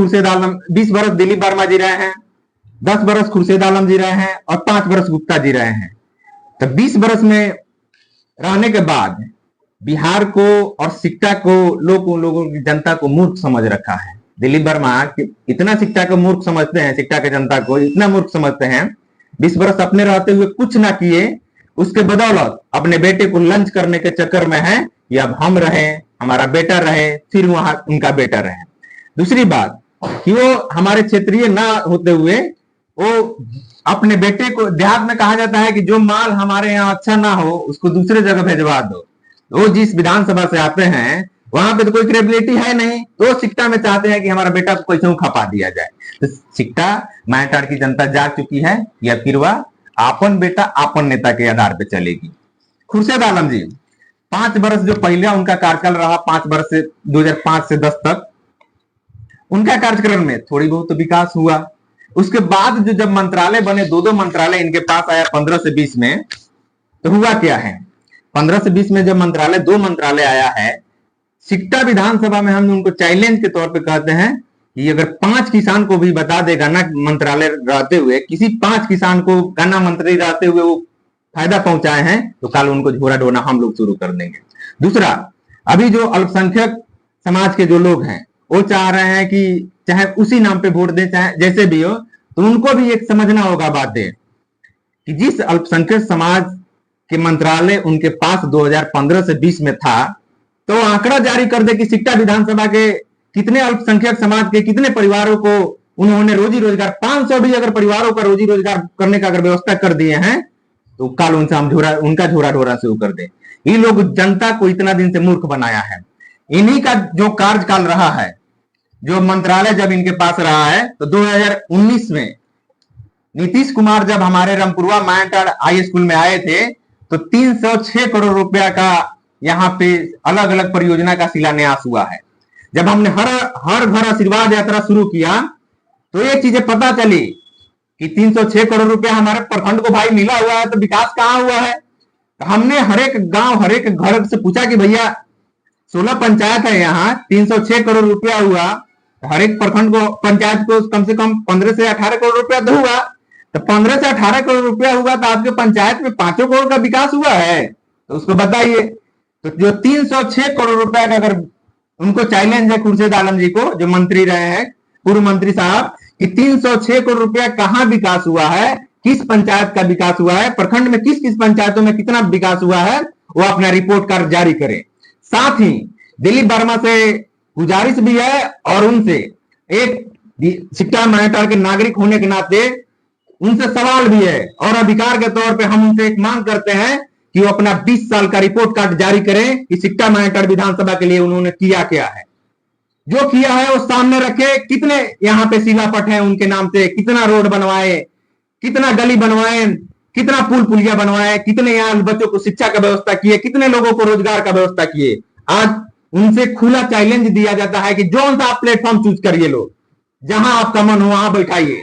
खुर्शीद आलम, 20 बरस दिलीप वर्मा जी रहे हैं, 10 बरस खुर्शीद आलम जी रहे हैं और 5 बरस गुप्ता जी रहे हैं। तो 20 बरस में रहने के बाद बिहार को और सिक्टा को लोगों की जनता को मूर्ख समझ रखा है। दिलीप वर्मा इतना सिक्टा को मूर्ख समझते हैं, सिक्टा की जनता को इतना मूर्ख समझते हैं, 20 बरस अपने रहते हुए कुछ ना किए, उसके बदौलत अपने बेटे को लंच करने के चक्कर में है कि अब हम रहे, हमारा बेटा रहे, फिर वहां उनका बेटा रहे। दूसरी बात कि वो हमारे क्षेत्रीय ना होते हुए वो अपने बेटे को, देहात में कहा जाता है कि जो माल हमारे यहाँ अच्छा ना हो उसको दूसरे जगह भेजवा दो। वो जिस विधानसभा से आते हैं वहां पे तो कोई क्रेडिबिलिटी है नहीं, तो सिक्टा में चाहते हैं कि हमारा बेटा को कैसे खपा दिया जाए। तो सिक्टा मायाटाड़ की जनता जाग चुकी है या फिर वह आपन बेटा आपन नेता के आधार पर चलेगी। खुर्शीद आलम जी 5 बरस जो पहले उनका कार्यकाल रहा, 5 बरस से 2005 से 10 तक, उनका कार्यक्रम में थोड़ी बहुत तो विकास हुआ। उसके बाद जो जब मंत्रालय बने, 2 मंत्रालय इनके पास आया 15 से 20 में, तो हुआ क्या है, 15 से 20 में जब मंत्रालय 2 मंत्रालय आया है, सिक्टा विधानसभा में हम उनको चैलेंज के तौर पे कहते हैं कि अगर 5 किसान को भी बता दे गन्ना मंत्रालय रहते हुए, किसी 5 किसान को गन्ना मंत्री रहते हुए वो फायदा पहुंचाए हैं, तो कल उनको झोरा ढोना हम लोग शुरू कर देंगे। दूसरा, अभी जो अल्पसंख्यक समाज के जो लोग हैं वो चाह रहे हैं कि चाहे उसी नाम पे वोट दे, चाहे जैसे भी हो, तो उनको भी एक समझना होगा बातें कि जिस अल्पसंख्यक समाज के मंत्रालय उनके पास 2015 से 20 में था, तो आंकड़ा जारी कर दे कि सिक्टा विधानसभा के कितने अल्पसंख्यक समाज के कितने परिवारों को उन्होंने रोजी रोजगार, 500 भी अगर परिवारों का रोजी रोजगार करने का अगर व्यवस्था कर दिए हैं, तो कल उनसे हम उनका झोरा ढोरा शुरू कर दे। ये लोग जनता को इतना दिन से मूर्ख बनाया है। इन्हीं का जो कार्यकाल रहा है, जो मंत्रालय जब इनके पास रहा है, तो 2019 में नीतीश कुमार जब हमारे रामपुरवा मायाटाड़ हाई स्कूल में आए थे, तो 306 करोड़ रुपया का यहाँ पे अलग अलग परियोजना का शिलान्यास हुआ है। जब हमने हर घर आशीर्वाद यात्रा शुरू किया, तो ये चीजें पता चली कि 306 करोड़ रुपया हमारे प्रखंड को भाई मिला हुआ है, तो विकास कहाँ हुआ है। तो हमने हर एक गांव, हर एक घर से पूछा कि भैया 16 पंचायत है यहाँ, 306 करोड़ रुपया हुआ, हर एक प्रखंड को, पंचायत को कम से कम 15 से 18 करोड़ रुपया तो हुआ। तो 15 से 18 करोड़ रुपया हुआ, तो आपके पंचायत में 5 करोड़ का विकास हुआ है, तो उसको बताइए। तो जो 306 करोड़ रुपया का अगर उनको चैलेंज है खुर्शीद आलम जी को, जो मंत्री रहे हैं, पूर्व मंत्री साहब, कि 306 करोड़ रुपया कहां विकास हुआ है, किस पंचायत का विकास हुआ है, प्रखंड में किस किस पंचायतों में कितना विकास हुआ है, वो अपना रिपोर्ट कार्ड जारी करें। साथ ही दिलीप वर्मा से गुजारिश भी है और उनसे एक सिक्टा मायाटाड़ के नागरिक होने के नाते उनसे सवाल भी है और अधिकार के तौर पे हम उनसे एक मांग करते हैं कि वो अपना 20 साल का रिपोर्ट कार्ड जारी करें कि सिक्टा मायाटाड़ विधानसभा के लिए उन्होंने किया क्या है, जो किया है वो सामने रखे। कितने यहाँ पे शिलापट है उनके नाम से, कितना रोड बनवाए, कितना गली बनवाए, कितना पुल पुलिया बनवाए, कितने यहाँ बच्चों को शिक्षा का व्यवस्था किए, कितने लोगों को रोजगार का व्यवस्था किए। आज उनसे खुला चैलेंज दिया जाता है कि जो सा आप प्लेटफॉर्म चूज करिए, लो जहां आपका मन हो वहां बैठाइए,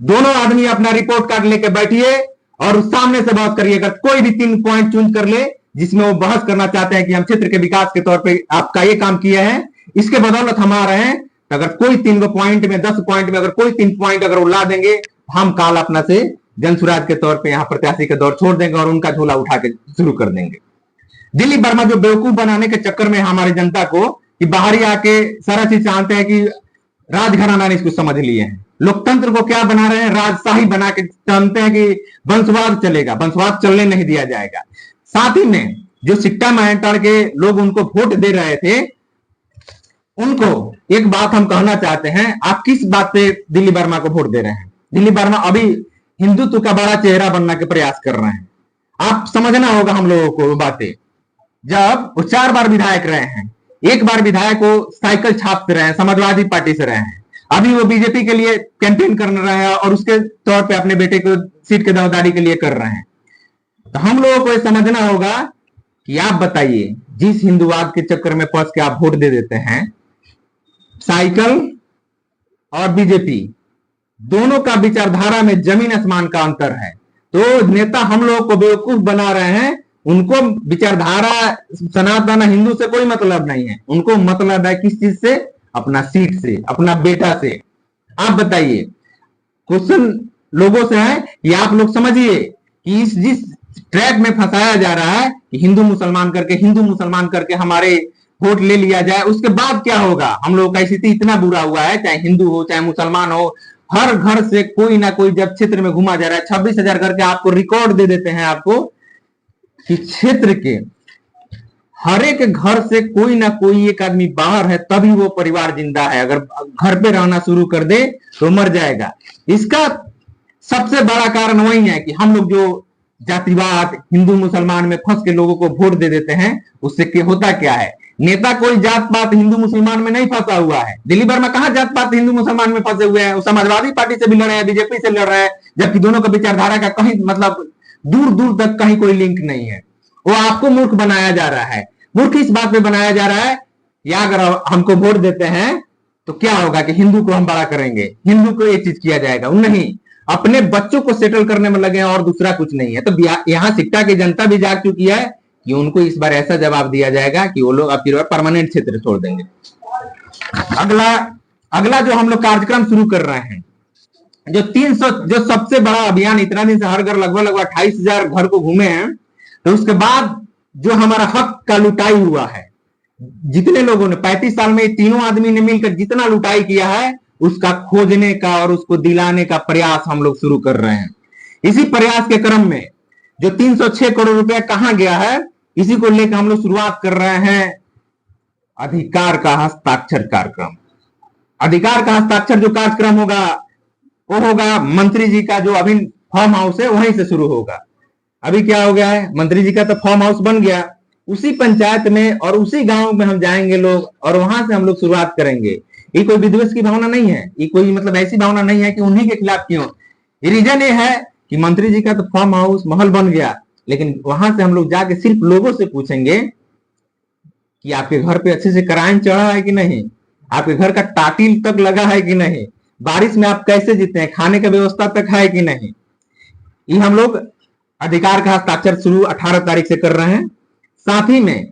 दोनों आदमी अपना रिपोर्ट कार्ड लेके बैठिए और उस सामने से बहस करिए। अगर कोई भी 3 पॉइंट चूज कर ले जिसमें वो बहस करना चाहते हैं कि हम क्षेत्र के विकास के तौर पे आपका ये काम किए हैं, इसके बदौलत हम आ रहे हैं, तो अगर कोई 3 पॉइंट में, 10 पॉइंट में अगर कोई 3 पॉइंट अगर वो ला देंगे, हम काल अपना से जनसुराज के तौर पे यहाँ प्रत्याशी के दौर छोड़ देंगे और उनका झोला उठा के शुरू कर देंगे। दिलीप वर्मा जो बेवकूफ बनाने के चक्कर में हमारी जनता को कि बाहरी आके सारा चीज जानते हैं कि राजघराना ने इसको समझ लिए हैं, लोकतंत्र को क्या बना रहे हैं, राजशाही बना के जानते हैं कि वंशवाद चलेगा, वंशवाद चलने नहीं दिया जाएगा। साथ ही में जो सिक्टा मायाटाड़ के लोग उनको वोट दे रहे थे, उनको एक बात हम कहना चाहते हैं, आप किस बात पे दिलीप वर्मा को वोट दे रहे हैं। दिलीप वर्मा अभी हिंदुत्व का बड़ा चेहरा बनने के प्रयास कर रहे हैं, आप समझना होगा हम लोगों को बातें। जब वो 4 बार विधायक रहे हैं, 1 बार विधायक वो साइकिल छापते रहे हैं, समाजवादी पार्टी से रहे हैं, अभी वो बीजेपी के लिए कैंपेन कर रहे हैं और उसके तौर पे अपने बेटे को सीट के दावेदारी के लिए कर रहे हैं। तो हम लोगों को ये समझना होगा कि आप बताइए, जिस हिंदुवाद के चक्कर में फंस के आप वोट दे देते हैं, साइकिल और बीजेपी दोनों का विचारधारा में जमीन आसमान का अंतर है। तो नेता हम लोगों को बेवकूफ बना रहे हैं, उनको विचारधारा सनातन हिंदू से कोई मतलब नहीं है, उनको मतलब है किस चीज से, अपना सीट से, अपना बेटा से। आप बताइए, क्वेश्चन लोगों से है, ये आप लोग समझिए कि इस जिस ट्रैप में फंसाया जा रहा है कि हिंदू मुसलमान करके हमारे वोट ले लिया जाए, उसके बाद क्या होगा। हम लोगों का स्थिति इतना बुरा हुआ है, चाहे हिंदू हो चाहे मुसलमान हो, हर घर से कोई ना कोई जब क्षेत्र में घुमा जा रहा है, 26,000 घर के आपको रिकॉर्ड दे देते हैं आपको कि क्षेत्र के हर एक घर से कोई ना कोई एक आदमी बाहर है, तभी वो परिवार जिंदा है। अगर घर पे रहना शुरू कर दे तो मर जाएगा। इसका सबसे बड़ा कारण वही है कि हम लोग जो जातिवाद, हिंदू मुसलमान में फंस के लोगों को वोट दे देते हैं। उससे होता क्या है, नेता कोई जात पात हिंदू मुसलमान में नहीं फंसा हुआ है। दिलीप वर्मा कहां जात पात हिंदू मुसलमान में फंसे हुए हैं। वो समाजवादी पार्टी से भी लड़ रहे हैं, बीजेपी से लड़ रहे हैं, जबकि दोनों का विचारधारा का कहीं मतलब दूर दूर तक कहीं कोई लिंक नहीं है। वो आपको मूर्ख बनाया जा रहा है। मूर्ख इस बात पे बनाया जा रहा है, या अगर हमको वोट देते हैं तो क्या होगा कि हिंदू को हम बड़ा करेंगे, हिंदू को ये चीज किया जाएगा। नहीं, अपने बच्चों को सेटल करने में लगे हैं और दूसरा कुछ नहीं है। तो यहाँ सिक्टा की जनता भी जाग चुकी है कि उनको इस बार ऐसा जवाब दिया जाएगा कि वो लोग अब परमानेंट क्षेत्र छोड़ देंगे। अगला जो हम लोग कार्यक्रम शुरू कर रहे हैं, जो सबसे बड़ा अभियान, इतना दिन से हर घर लगभग 28,000 घर को घूमे हैं। तो उसके बाद जो हमारा हक का लुटाई हुआ है, जितने लोगों ने 35 साल में तीनों आदमी ने मिलकर जितना लुटाई किया है, उसका खोजने का और उसको दिलाने का प्रयास हम लोग शुरू कर रहे हैं। इसी प्रयास के क्रम में जो 306 करोड़ रुपया कहां गया है, इसी को लेकर हम लोग शुरुआत कर रहे हैं अधिकार का हस्ताक्षर कार्यक्रम। अधिकार का हस्ताक्षर जो कार्यक्रम होगा वो होगा मंत्री जी का जो अभी फार्म हाउस है वहीं से शुरू होगा। अभी क्या हो गया है, मंत्री जी का तो फार्म हाउस बन गया, उसी पंचायत में और उसी गांव में हम जाएंगे लोग, और वहां से हम लोग शुरुआत करेंगे। ये कोई विद्वेष की भावना नहीं है, ये कोई मतलब ऐसी भावना नहीं है कि उन्हीं के खिलाफ क्यों। ये रीजन ये है कि मंत्री जी का तो फार्म हाउस महल बन गया, लेकिन वहां से हम लोग जाके सिर्फ लोगों से पूछेंगे कि आपके घर पे अच्छे से क्राइम चढ़ा है कि नहीं, आपके घर का टाटिल तक लगा है कि नहीं, बारिश में आप कैसे जीते हैं, खाने का व्यवस्था तक है कि नहीं। ये हम लोग अधिकार का हस्ताक्षर शुरू 18 तारीख से कर रहे हैं। साथ ही में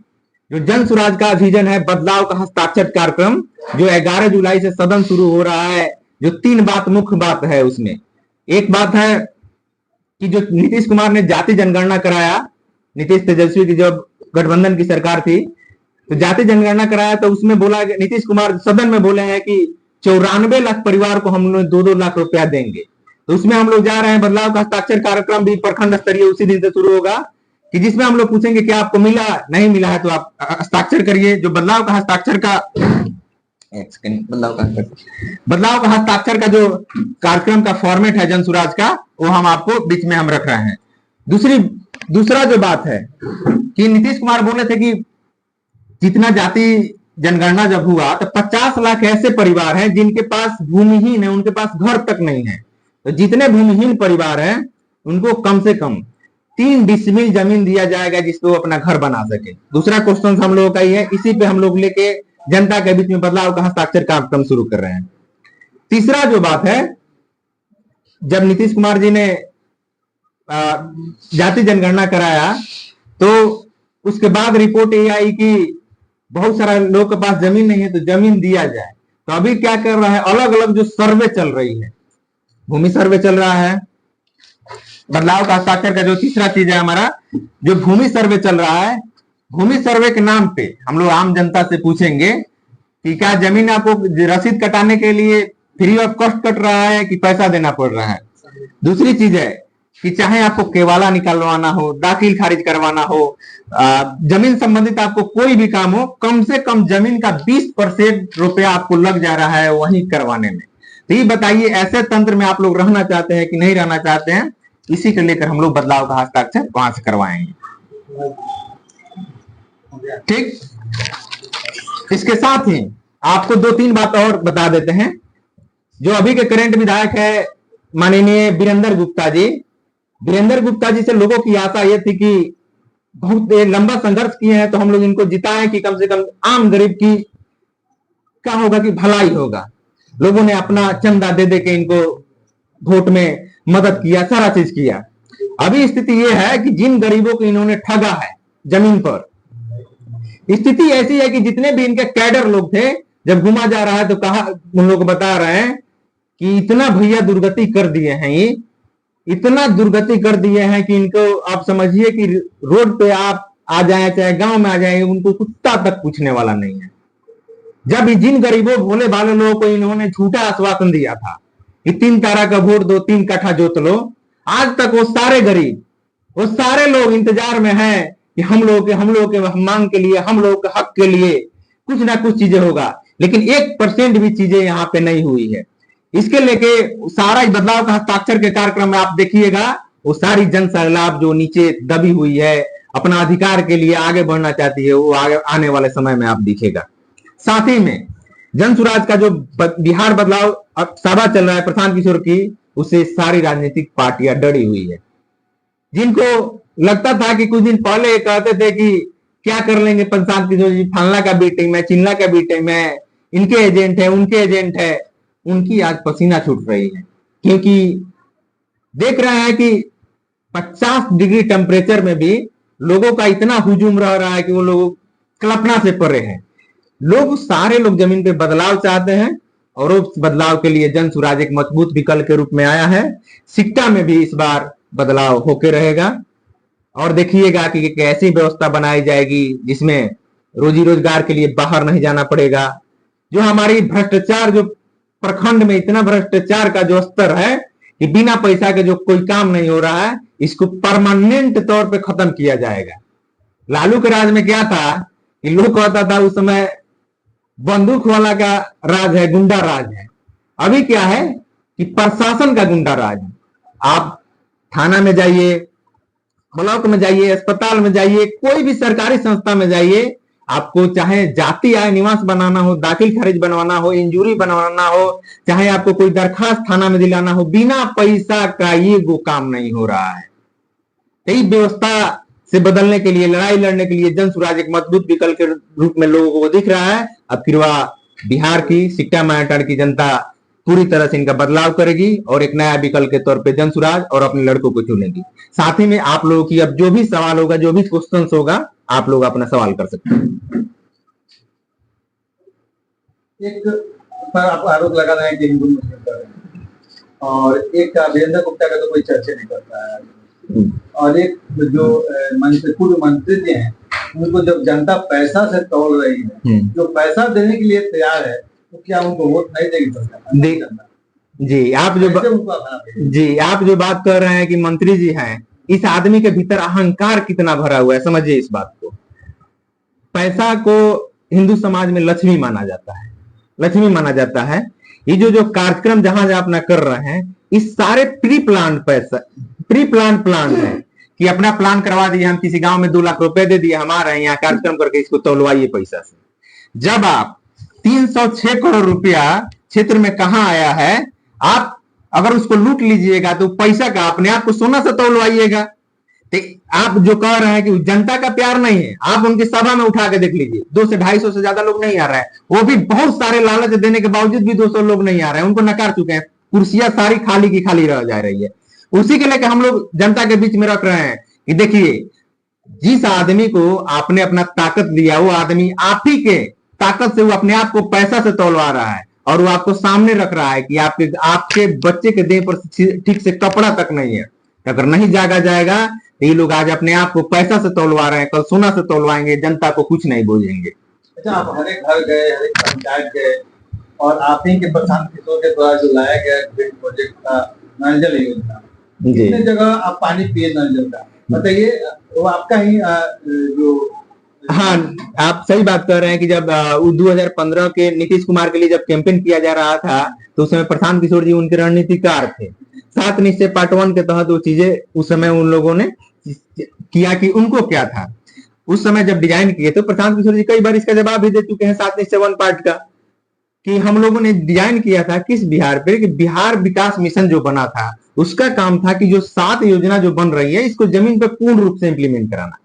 जो जन सुराज का विजन है, बदलाव का हस्ताक्षर कार्यक्रम, जो 11 जुलाई से सदन शुरू हो रहा है। जो 3 बात मुख्य बात है उसमें, एक बात है कि जो नीतीश कुमार ने जाति जनगणना कराया, नीतीश तेजस्वी की जब गठबंधन की सरकार थी तो जाति जनगणना कराया, तो उसमें बोला, नीतीश कुमार सदन में बोले हैं कि 94 लाख परिवार को हम लोग 2-2 लाख रुपया देंगे। तो उसमें हम लोग जा रहे हैं। बदलाव का हस्ताक्षर कार्यक्रम भी प्रखंड स्तरीय उसी दिन से शुरू होगा, कि जिसमें हम लोग पूछेंगे कि आपको मिला, नहीं मिला है तो आप हस्ताक्षर करिए। जो बदलाव का हस्ताक्षर का बदलाव का हस्ताक्षर का जो कार्यक्रम का फॉर्मेट है जन सुराज का, वो हम आपको बीच में हम रख रहे हैं। दूसरा जो बात है कि नीतीश कुमार बोले थे कि जितना जाति जनगणना जब हुआ तो 50 लाख ऐसे परिवार हैं जिनके पास भूमिहीन है, उनके पास घर तक नहीं है। तो जितने भूमिहीन परिवार हैं उनको कम से कम 3 डिसमिल जमीन दिया जाएगा जिसपे वो अपना घर बना सके। दूसरा क्वेश्चन हम लोगों का ही है, इसी पे हम लोग लेके जनता के बीच में बदलाव का हस्ताक्षर कार्यक्रम शुरू कर रहे हैं। तीसरा जो बात है, जब नीतीश कुमार जी ने जाति जनगणना कराया तो उसके बाद रिपोर्ट ये आई कि बहुत सारा लोगों के पास जमीन नहीं है तो जमीन दिया जाए। तो अभी क्या कर रहा है, अलग अलग जो सर्वे चल रही है, भूमि सर्वे चल रहा है। बदलाव का हस्ताक्षर का जो तीसरा चीज है हमारा, जो भूमि सर्वे चल रहा है, भूमि सर्वे के नाम पे हम लोग आम जनता से पूछेंगे कि क्या जमीन आपको रसीद कटाने के लिए फ्री ऑफ कॉस्ट कट रहा है कि पैसा देना पड़ रहा है। दूसरी चीज है कि चाहे आपको केवाला निकलवाना हो, दाखिल खारिज करवाना हो, जमीन संबंधित आपको कोई भी काम हो, कम से कम जमीन का 20% रुपया आपको लग जा रहा है वहीं करवाने में। तो ये बताइए, ऐसे तंत्र में आप लोग रहना चाहते हैं कि नहीं रहना चाहते हैं। इसी को लेकर हम लोग बदलाव का हस्ताक्षर वहां से करवाएंगे। ठीक, इसके साथ ही आपको 2-3 बात और बता देते हैं। जो अभी के करंट विधायक है माननीय वीरेंद्र गुप्ता जी, वीरेंद्र गुप्ता जी से लोगों की आशा यह थी कि बहुत लंबा संघर्ष किए हैं तो हम लोग इनको जिताएं कि कम से कम आम गरीब की क्या होगा कि भलाई होगा। लोगों ने अपना चंदा दे दे के इनको वोट में मदद किया, सारा चीज किया। अभी स्थिति यह है कि जिन गरीबों को इन्होंने ठगा है जमीन पर, स्थिति ऐसी है कि जितने भी इनके कैडर लोग थे जब घुमा जा रहा है तो कहा, उन लोग बता रहे हैं कि इतना भैया दुर्गति कर दिए हैं, ये इतना दुर्गति कर दिए हैं कि इनको आप समझिए कि रोड पे आप आ जाए चाहे गांव में आ जाए, उनको कुत्ता तक पूछने वाला नहीं है। जब जिन गरीबों भोले भाले लोगों को इन्होंने झूठा आश्वासन दिया था कि 3 तारा का वोट दो, 3 कट्ठा जोत लो, आज तक वो सारे गरीब, वो सारे लोग इंतजार में हैं कि हम लोग के मांग के लिए, हम लोग के हक के लिए कुछ ना कुछ चीजें होगा। लेकिन 1% भी चीजें यहाँ पे नहीं हुई है। इसके लेके सारा बदलाव का हस्ताक्षर के कार्यक्रम में आप देखिएगा, वो सारी जन सैलाब जो नीचे दबी हुई है, अपना अधिकार के लिए आगे बढ़ना चाहती है, वो आगे आने वाले समय में आप दिखेगा। साथ ही में जन सुराज का जो बिहार बदलाव सभा चल रहा है प्रशांत किशोर की, उससे सारी राजनीतिक पार्टियां डरी हुई है। जिनको लगता था कि कुछ दिन पहले कहते थे कि क्या कर लेंगे प्रशांत किशोर जी, फलना का बीटिंग में, चिल्ला का बीटिंग में, इनके एजेंट है, उनके एजेंट है, उनकी आज पसीना छूट रही है। क्योंकि देख रहे हैं कि 50 डिग्री टेम्परेचर में भी लोगों का इतना हुजूम रह रहा है कि वो लोग कल्पना से परे हैं। लोग, सारे लोग जमीन पे बदलाव चाहते हैं और उस बदलाव के लिए जन सुराज एक मजबूत विकल्प के रूप में आया है। सिक्टा में भी इस बार बदलाव होके रहेगा और देखिएगा कि कैसी व्यवस्था बनाई जाएगी जिसमें रोजी रोजगार के लिए बाहर नहीं जाना पड़ेगा। जो हमारी भ्रष्टाचार, जो प्रखंड में इतना भ्रष्टाचार का जो स्तर है कि बिना पैसा के जो कोई काम नहीं हो रहा है, इसको परमानेंट तौर पे खत्म किया जाएगा। लालू के राज में क्या था कि लोग कहता था उस समय बंदूक वाला का राज है, गुंडा राज है। अभी क्या है कि प्रशासन का गुंडा राज है। आप थाना में जाइए, ब्लॉक में जाइए, अस्पताल में जाइए, कोई भी सरकारी संस्था में जाइए, आपको चाहे जाति आय निवास बनाना हो, दाखिल खारिज बनवाना हो, इंजूरी बनवाना हो, चाहे आपको कोई दरखास्त थाना में दिलाना हो, बिना पैसा का ये वो काम नहीं हो रहा है। यही व्यवस्था से बदलने के लिए, लड़ाई लड़ने के लिए जन सुराज एक मजबूत विकल्प के रूप में लोगों को दिख रहा है। अब फिर वह बिहार की सिक्टा महाराष्ट्र की जनता पूरी तरह से इनका बदलाव करेगी और एक नया विकल्प के तौर पे जन सुराज और अपने लड़कों को चुनेगी। साथ ही में आप लोगों की अब जो भी सवाल होगा, जो भी क्वेश्चन होगा, आप लोग अपना सवाल कर सकते हैं। एक पर आप आरोप लगा रहे हैं कि हिंदू मुस्लिम कर रहे हैं, और एक वीरेंद्र गुप्ता का तो कोई चर्चा नहीं करता है, और एक जो मंत्री, पूर्व मंत्री जी हैं, उनको जब जनता पैसा से तोल रही है, जो पैसा देने के लिए तैयार है, तो क्या उनको वोट नहीं देगी जनता? जी, आप जो बात कर रहे हैं कि मंत्री जी हैं, इस आदमी के भीतर अहंकार कितना भरा हुआ है, समझिए इस बात को। पैसा को हिंदू समाज में लक्ष्मी माना जाता है, लक्ष्मी माना जाता है। ये जो कार्यक्रम जहां जहां अपना कर रहे हैं, इस सारे प्री प्लान पैसा, प्री प्लान है कि अपना प्लान करवा दिए, हम किसी गांव में 2 लाख रुपए दे दिए, हमारे यहाँ कार्यक्रम करके इसको तोलवाइए पैसा से। जब आप 306 करोड़ रुपया क्षेत्र में कहां आया है, आप अगर उसको लूट लीजिएगा तो पैसा का अपने आप को सोना से तोलवाइएगा। तो आप जो कह रहे हैं कि जनता का प्यार नहीं है, आप उनकी सभा में उठा के देख लीजिए, 200 से 250 से ज्यादा लोग नहीं आ रहे हैं। वो भी बहुत सारे लालच देने के बावजूद भी 200 लोग नहीं आ रहे हैं, उनको नकार चुके हैं। कुर्सियां सारी खाली की खाली रह जा रही है। उसी के लेकर हम लोग जनता के बीच में रख रहे हैं कि देखिए, जिस आदमी को आपने अपना ताकत दिया, वो आदमी आप ही के ताकत से वो अपने आप को पैसा से तोलवा रहा है, और वो आपको सामने रख रहा है कि आपके बच्चे के देह पर ठीक से कपड़ा तक नहीं है। अगर नहीं जागा जाएगा तो ये लोग आज अपने आप को पैसा से तोलवा रहे हैं, कल सोना से तोलवाएंगे, जनता को कुछ नहीं बोलेंगे। अच्छा, आप हर एक घर गए, हर एक पंचायत गए, और आप ही के प्रशांत किशोर के द्वारा जो लाया गया ग्रीन प्रोजेक्ट का नल जल योजना, कितने जगह आप पानी पिए नल जल का, बताइए, वो आपका ही जो? हाँ, आप सही बात कर रहे हैं कि जब 2015 के नीतीश कुमार के लिए जब कैंपेन किया जा रहा था, तो उस समय प्रशांत किशोर जी उनके रणनीतिकार थे। 7 निश्चय पार्ट 1 के तहत वो चीजें उस समय उन लोगों ने किया कि उनको क्या था। उस समय जब डिजाइन किए तो प्रशांत किशोर जी कई बार इसका जवाब भी दे चुके हैं 7 निश्चय 1 पार्ट का, कि हम लोगों ने डिजाइन किया था किस बिहार पे, कि बिहार विकास मिशन जो बना था उसका काम था कि जो 7 योजना जो बन रही है, इसको जमीन पर पूर्ण रूप से इंप्लीमेंट कराना।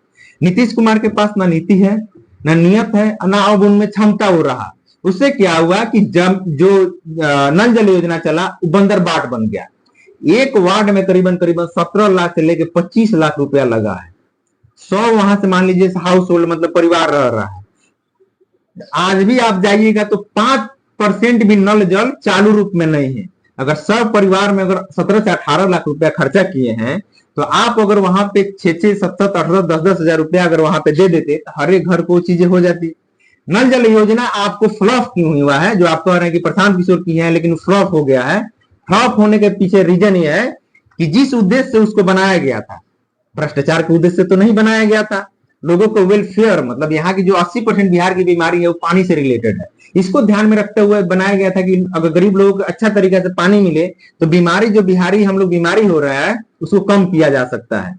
नीतीश कुमार के पास ना नीति है, ना नियत है, ना अब उनमें क्षमता हो रहा। उससे क्या हुआ कि जब जो नल जल योजना चला, बंदर बाट बन गया। एक वार्ड में करीबन 17 लाख से लेकर 25 लाख रुपया लगा है। 100 वहां से मान लीजिए हाउस होल्ड, मतलब परिवार रह रहा है। आज भी आप जाइएगा तो 5% भी नल जल चालू रूप में नहीं है। अगर सब परिवार में अगर 17 से 18 लाख रुपया खर्चा किए हैं, तो आप अगर वहां पे 6 7 18 10 हजार रुपया अगर वहां पे दे देते तो हर एक घर को चीजें हो जाती। नल जल योजना आपको फ्लॉप क्यों हुआ है, जो आप कह रहे हैं कि प्रशांत किशोर की है लेकिन फ्लॉप हो गया है। फ्लॉप होने के पीछे रीजन ये है कि जिस उद्देश्य से उसको बनाया गया था, भ्रष्टाचार के उद्देश्य से तो नहीं बनाया गया था। लोगों को वेलफेयर, मतलब यहाँ की जो 80% बिहार की बीमारी है वो पानी से रिलेटेड है, इसको ध्यान में रखते हुए बनाया गया था कि अगर गरीब लोगों को अच्छा तरीका से पानी मिले तो बीमारी जो बिहारी हम लोग बीमारी हो रहा है उसको कम किया जा सकता है।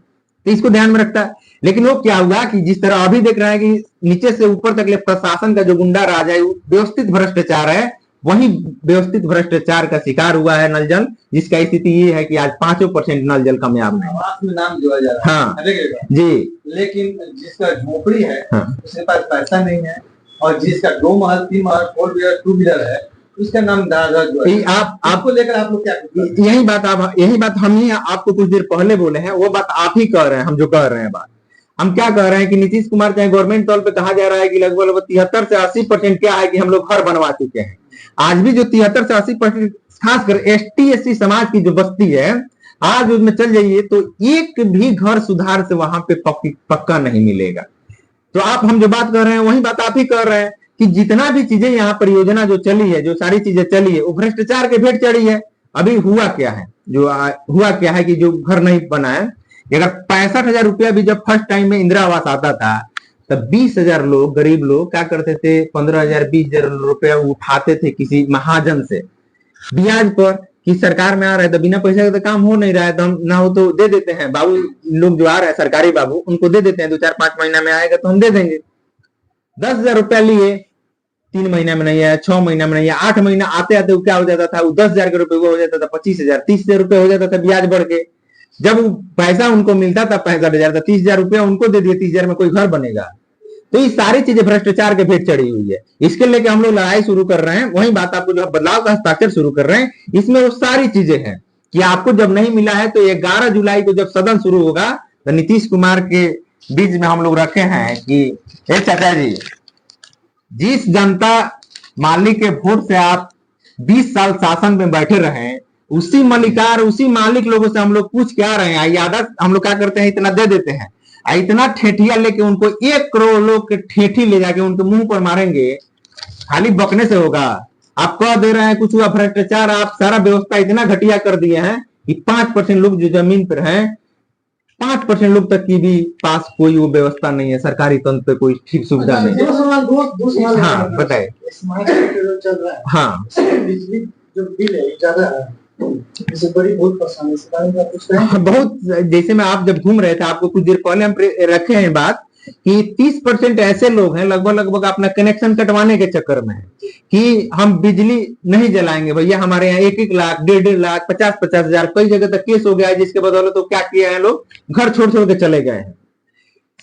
तो इसको ध्यान में रखता है। लेकिन वो क्या हुआ कि जिस तरह अभी देख रहे हैं कि नीचे से ऊपर तक ले प्रशासन का जो गुंडा राज है, व्यवस्थित भ्रष्टाचार है, वही व्यवस्थित भ्रष्टाचार का शिकार हुआ है नल जल, जिसका स्थिति ये है कि आज 5% नल जल कामयाब नहीं। आवास में नाम जोड़ा जा रहा है, हाँ लगेगा। जी, लेकिन जिसका झोपड़ी है, हाँ, उसके पास पैसा नहीं है, और जिसका 2 महल 3 महल 4 व्हीलर 2 व्हीलर है, उसका नाम दादा जो है। आपको लेकर आप लोग क्या करते हैं? यही बात हम ही आपको कुछ देर पहले बोले हैं, वो बात आप ही कह रहे हैं। हम जो कह रहे हैं बात, हम क्या कह रहे हैं कि नीतीश कुमार चाहे गवर्नमेंट तौर पे कहा जा रहा है कि लगभग 73 से 80% क्या है कि हम लोग घर बनवा चुके हैं। आज भी जो 73 से 80% खासकर ST SC समाज की जो बस्ती है, आज उसमें चल जाइए तो एक भी घर सुधार से वहां पे पक्का नहीं मिलेगा। तो हम जो बात कर रहे हैं वही बात आप ही कर रहे हैं कि जितना भी चीजें यहाँ परियोजना जो चली है, जो सारी चीजें चली है, वो भ्रष्टाचार के भेंट चढ़ी है। अभी हुआ क्या है कि जो घर नहीं बना है, अगर 65,000 रुपया भी जब फर्स्ट टाइम में इंदिरा आवास आता था तब 20,000 लोग, गरीब लोग क्या करते थे, 15,000 20,000 रुपया उठाते थे किसी महाजन से ब्याज पर, कि सरकार में आ रहा है तो बिना पैसे का तो काम हो नहीं रहा है, तो हम ना हो तो दे देते हैं बाबू लोग जो आ रहे हैं सरकारी बाबू, उनको दे देते हैं, 2 4 5 महीना में आएगा तो हम दे देंगे। 10,000 रुपया लिए, 3 महीना में नहीं आया, 6 महीना में नहीं आया, 8 महीना आते आते वो क्या हो जाता था, वो 10,000 के रुपए वो हो जाता था 25,000 30,000 रुपए हो जाता था ब्याज बढ़ के। जब पैसा उनको मिलता था 65,000 था, 30,000 रुपया उनको दे दिए, 30,000 में कोई घर बनेगा। तो ये सारी चीजें भ्रष्टाचार के भेंट चढ़ी हुई है। इसके लेके हम लोग लड़ाई शुरू कर रहे हैं। वही बात आपको जो बदलाव का हस्ताक्षर शुरू कर रहे हैं, इसमें वो सारी चीजें हैं कि आपको जब नहीं मिला है तो 11 जुलाई को जब सदन शुरू होगा तो नीतीश कुमार के बीच में हम लोग रखे हैं कि चाचा जी, जिस जनता मालिक के वोट से आप 20 साल शासन में बैठे रहे, उसी मलिकार उसी मालिक लोगों से हम लोग पूछ क्या रहे हैं, यादव हम लोग क्या करते हैं, इतना दे देते हैं, इतना ठेठिया लेके उनको 1 करोड़ लोग के ठेठी ले जाके उनके मुंह पर मारेंगे, खाली बकने से होगा। आप कह दे रहे हैं कुछ हुआ भ्रष्टाचार, आप सारा व्यवस्था इतना घटिया कर दिए हैं कि 5% लोग जो जमीन पर हैं, 5% लोग तक की भी पास कोई वो व्यवस्था नहीं है, सरकारी तंत्र पे कोई ठीक सुविधा नहीं है। हाँ बताए। स्मार्ट मीटर चल रहा है, हाँ, बिजली जो बिल है ज्यादा है, इससे बड़ी बहुत परेशानी है। बहुत, जैसे में आप जब घूम रहे थे, आपको कुछ देर पहले हम रखे हैं बात कि 30% ऐसे लोग हैं लगभग अपना कनेक्शन कटवाने के चक्कर में है कि हम बिजली नहीं जलाएंगे भैया, हमारे यहाँ 1-1 लाख 1.5 लाख 50-50 हजार कई जगह तक केस हो गया है, जिसके बदौलत तो क्या किया है, लोग घर छोड़ छोड़ के चले गए हैं।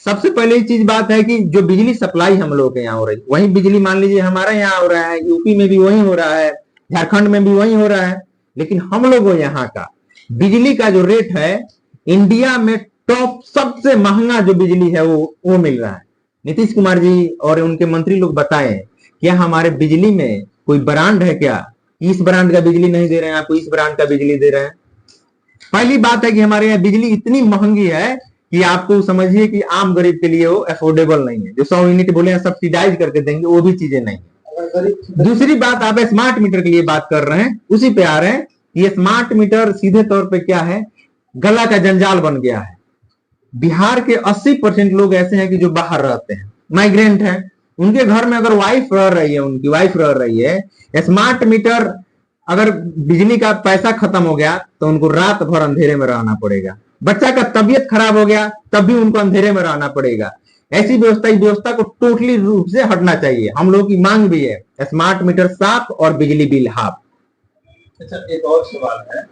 सबसे पहले चीज बात है कि जो बिजली सप्लाई हम लोग के यहाँ हो रही, वही बिजली मान लीजिए हमारे यहाँ हो रहा है, यूपी में भी वही हो रहा है, झारखंड में भी वही हो रहा है, लेकिन हम लोगों यहाँ का बिजली का जो रेट है, इंडिया में टॉप सबसे महंगा जो बिजली है वो मिल रहा है। नीतीश कुमार जी और उनके मंत्री लोग बताएं, क्या हमारे बिजली में कोई ब्रांड है क्या, इस ब्रांड का बिजली नहीं दे रहे हैं, आपको इस ब्रांड का बिजली दे रहे हैं। पहली बात है कि हमारे यहाँ बिजली इतनी महंगी है कि आपको समझिए कि आम गरीब के लिए वो अफोर्डेबल नहीं है। जो 100 यूनिट बोले हैं सब्सिडाइज करके देंगे, वो भी चीजें नहीं है। दूसरी बात, आप स्मार्ट मीटर के लिए बात कर रहे हैं, उसी पे आ रहे हैं। ये स्मार्ट मीटर सीधे तौर पे क्या है, गला का जंजाल बन गया है। बिहार के 80% लोग ऐसे हैं कि जो बाहर रहते हैं, माइग्रेंट हैं, उनके घर में अगर वाइफ रह रही है, उनकी वाइफ रह रही है, स्मार्ट मीटर अगर बिजली का पैसा खत्म हो गया तो उनको रात भर अंधेरे में रहना पड़ेगा। बच्चा का तबीयत खराब हो गया तब भी उनको अंधेरे में रहना पड़ेगा। ऐसी व्यवस्था को टोटली रूप से हटना चाहिए। हम लोगों की मांग भी है स्मार्ट मीटर साफ और बिजली बिल हाफ। अच्छा, एक और सवाल है,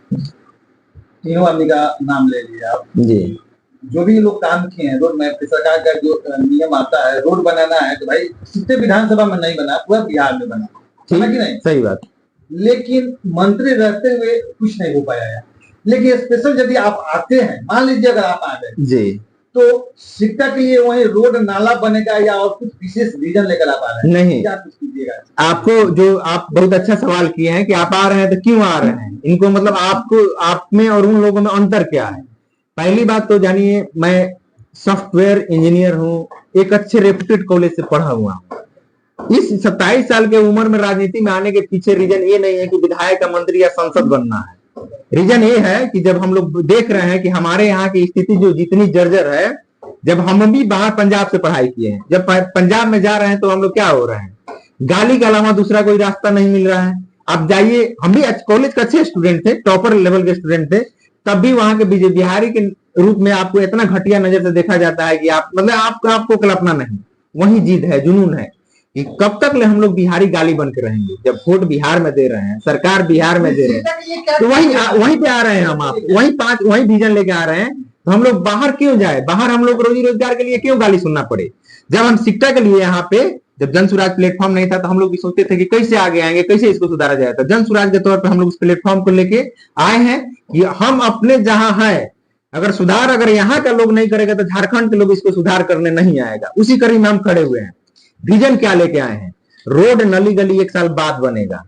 तीनों आदमी का नाम ले लिया आप जी। जो भी लोग काम किए हैं रोड में, सरकार का जो नियम आता है रोड बनाना है तो भाई सीधे विधानसभा में नहीं बना, पूरा बिहार में बना, ठीक है कि नहीं? सही बात। लेकिन मंत्री रहते हुए कुछ नहीं हो पाया है। लेकिन स्पेशल यदि आप आते हैं, मान लीजिए अगर आप आ गए जी, तो शिक्षा के लिए वही रोड नाला बनेगा या और कुछ विशेष रीजन लेकर आप आ रहे हैं? नहीं, क्या कुछ कीजिएगा? आपको जो आप बहुत अच्छा सवाल किए हैं कि आप आ रहे हैं तो क्यों आ रहे हैं, इनको मतलब आपको आप में और उन लोगों में अंतर क्या है। पहली बात तो जानिए, मैं सॉफ्टवेयर इंजीनियर हूँ, एक अच्छे रेप्यूटेड कॉलेज से पढ़ा हुआ हूँ। इस 27 साल के उम्र में राजनीति में आने के पीछे रीजन ये नहीं है कि विधायक, मंत्री या सांसद बनना है। रीजन ये है कि जब हम लोग देख रहे हैं कि हमारे यहाँ की स्थिति जो जितनी जर्जर है, जब हम भी बाहर पंजाब से पढ़ाई किए हैं, जब पंजाब में जा रहे हैं तो हम लोग क्या हो रहे हैं, गाली के अलावा दूसरा कोई रास्ता नहीं मिल रहा है। आप जाइए, हम भी कॉलेज के अच्छे स्टूडेंट थे, टॉपर लेवल के स्टूडेंट थे, तब भी वहां के बिहारी के रूप में आपको इतना घटिया नजर से देखा जाता है कि आप मतलब आपको कल्पना नहीं। वही जिद है, जुनून है कि कब तक ले हम लोग बिहारी गाली बन के रहेंगे। जब वोट बिहार में दे रहे हैं, सरकार बिहार में दे रहे हैं, तो वहीं पे आ रहे हैं हम, आप वही विजन लेके आ रहे हैं। तो हम लोग बाहर क्यों जाए, बाहर हम लोग रोजी रोजगार के लिए क्यों गाली सुनना पड़े। जब हम शिक्षा के लिए यहाँ पे, जब जन सुराज प्लेटफॉर्म नहीं था तो हम लोग भी सोचते थे कि कैसे आगे आएंगे, कैसे इसको सुधारा जाए। तो जन सुराज के तौर पर हम लोग उस प्लेटफॉर्म को लेके आए हैं कि हम अपने जहां है, अगर सुधार अगर यहाँ का लोग नहीं करेगा तो झारखंड के लोग इसको सुधार करने नहीं आएगा। उसी कड़ी में हम खड़े हुए हैं। विजन क्या लेके आए हैं, रोड नली गली 1 साल बाद बनेगा,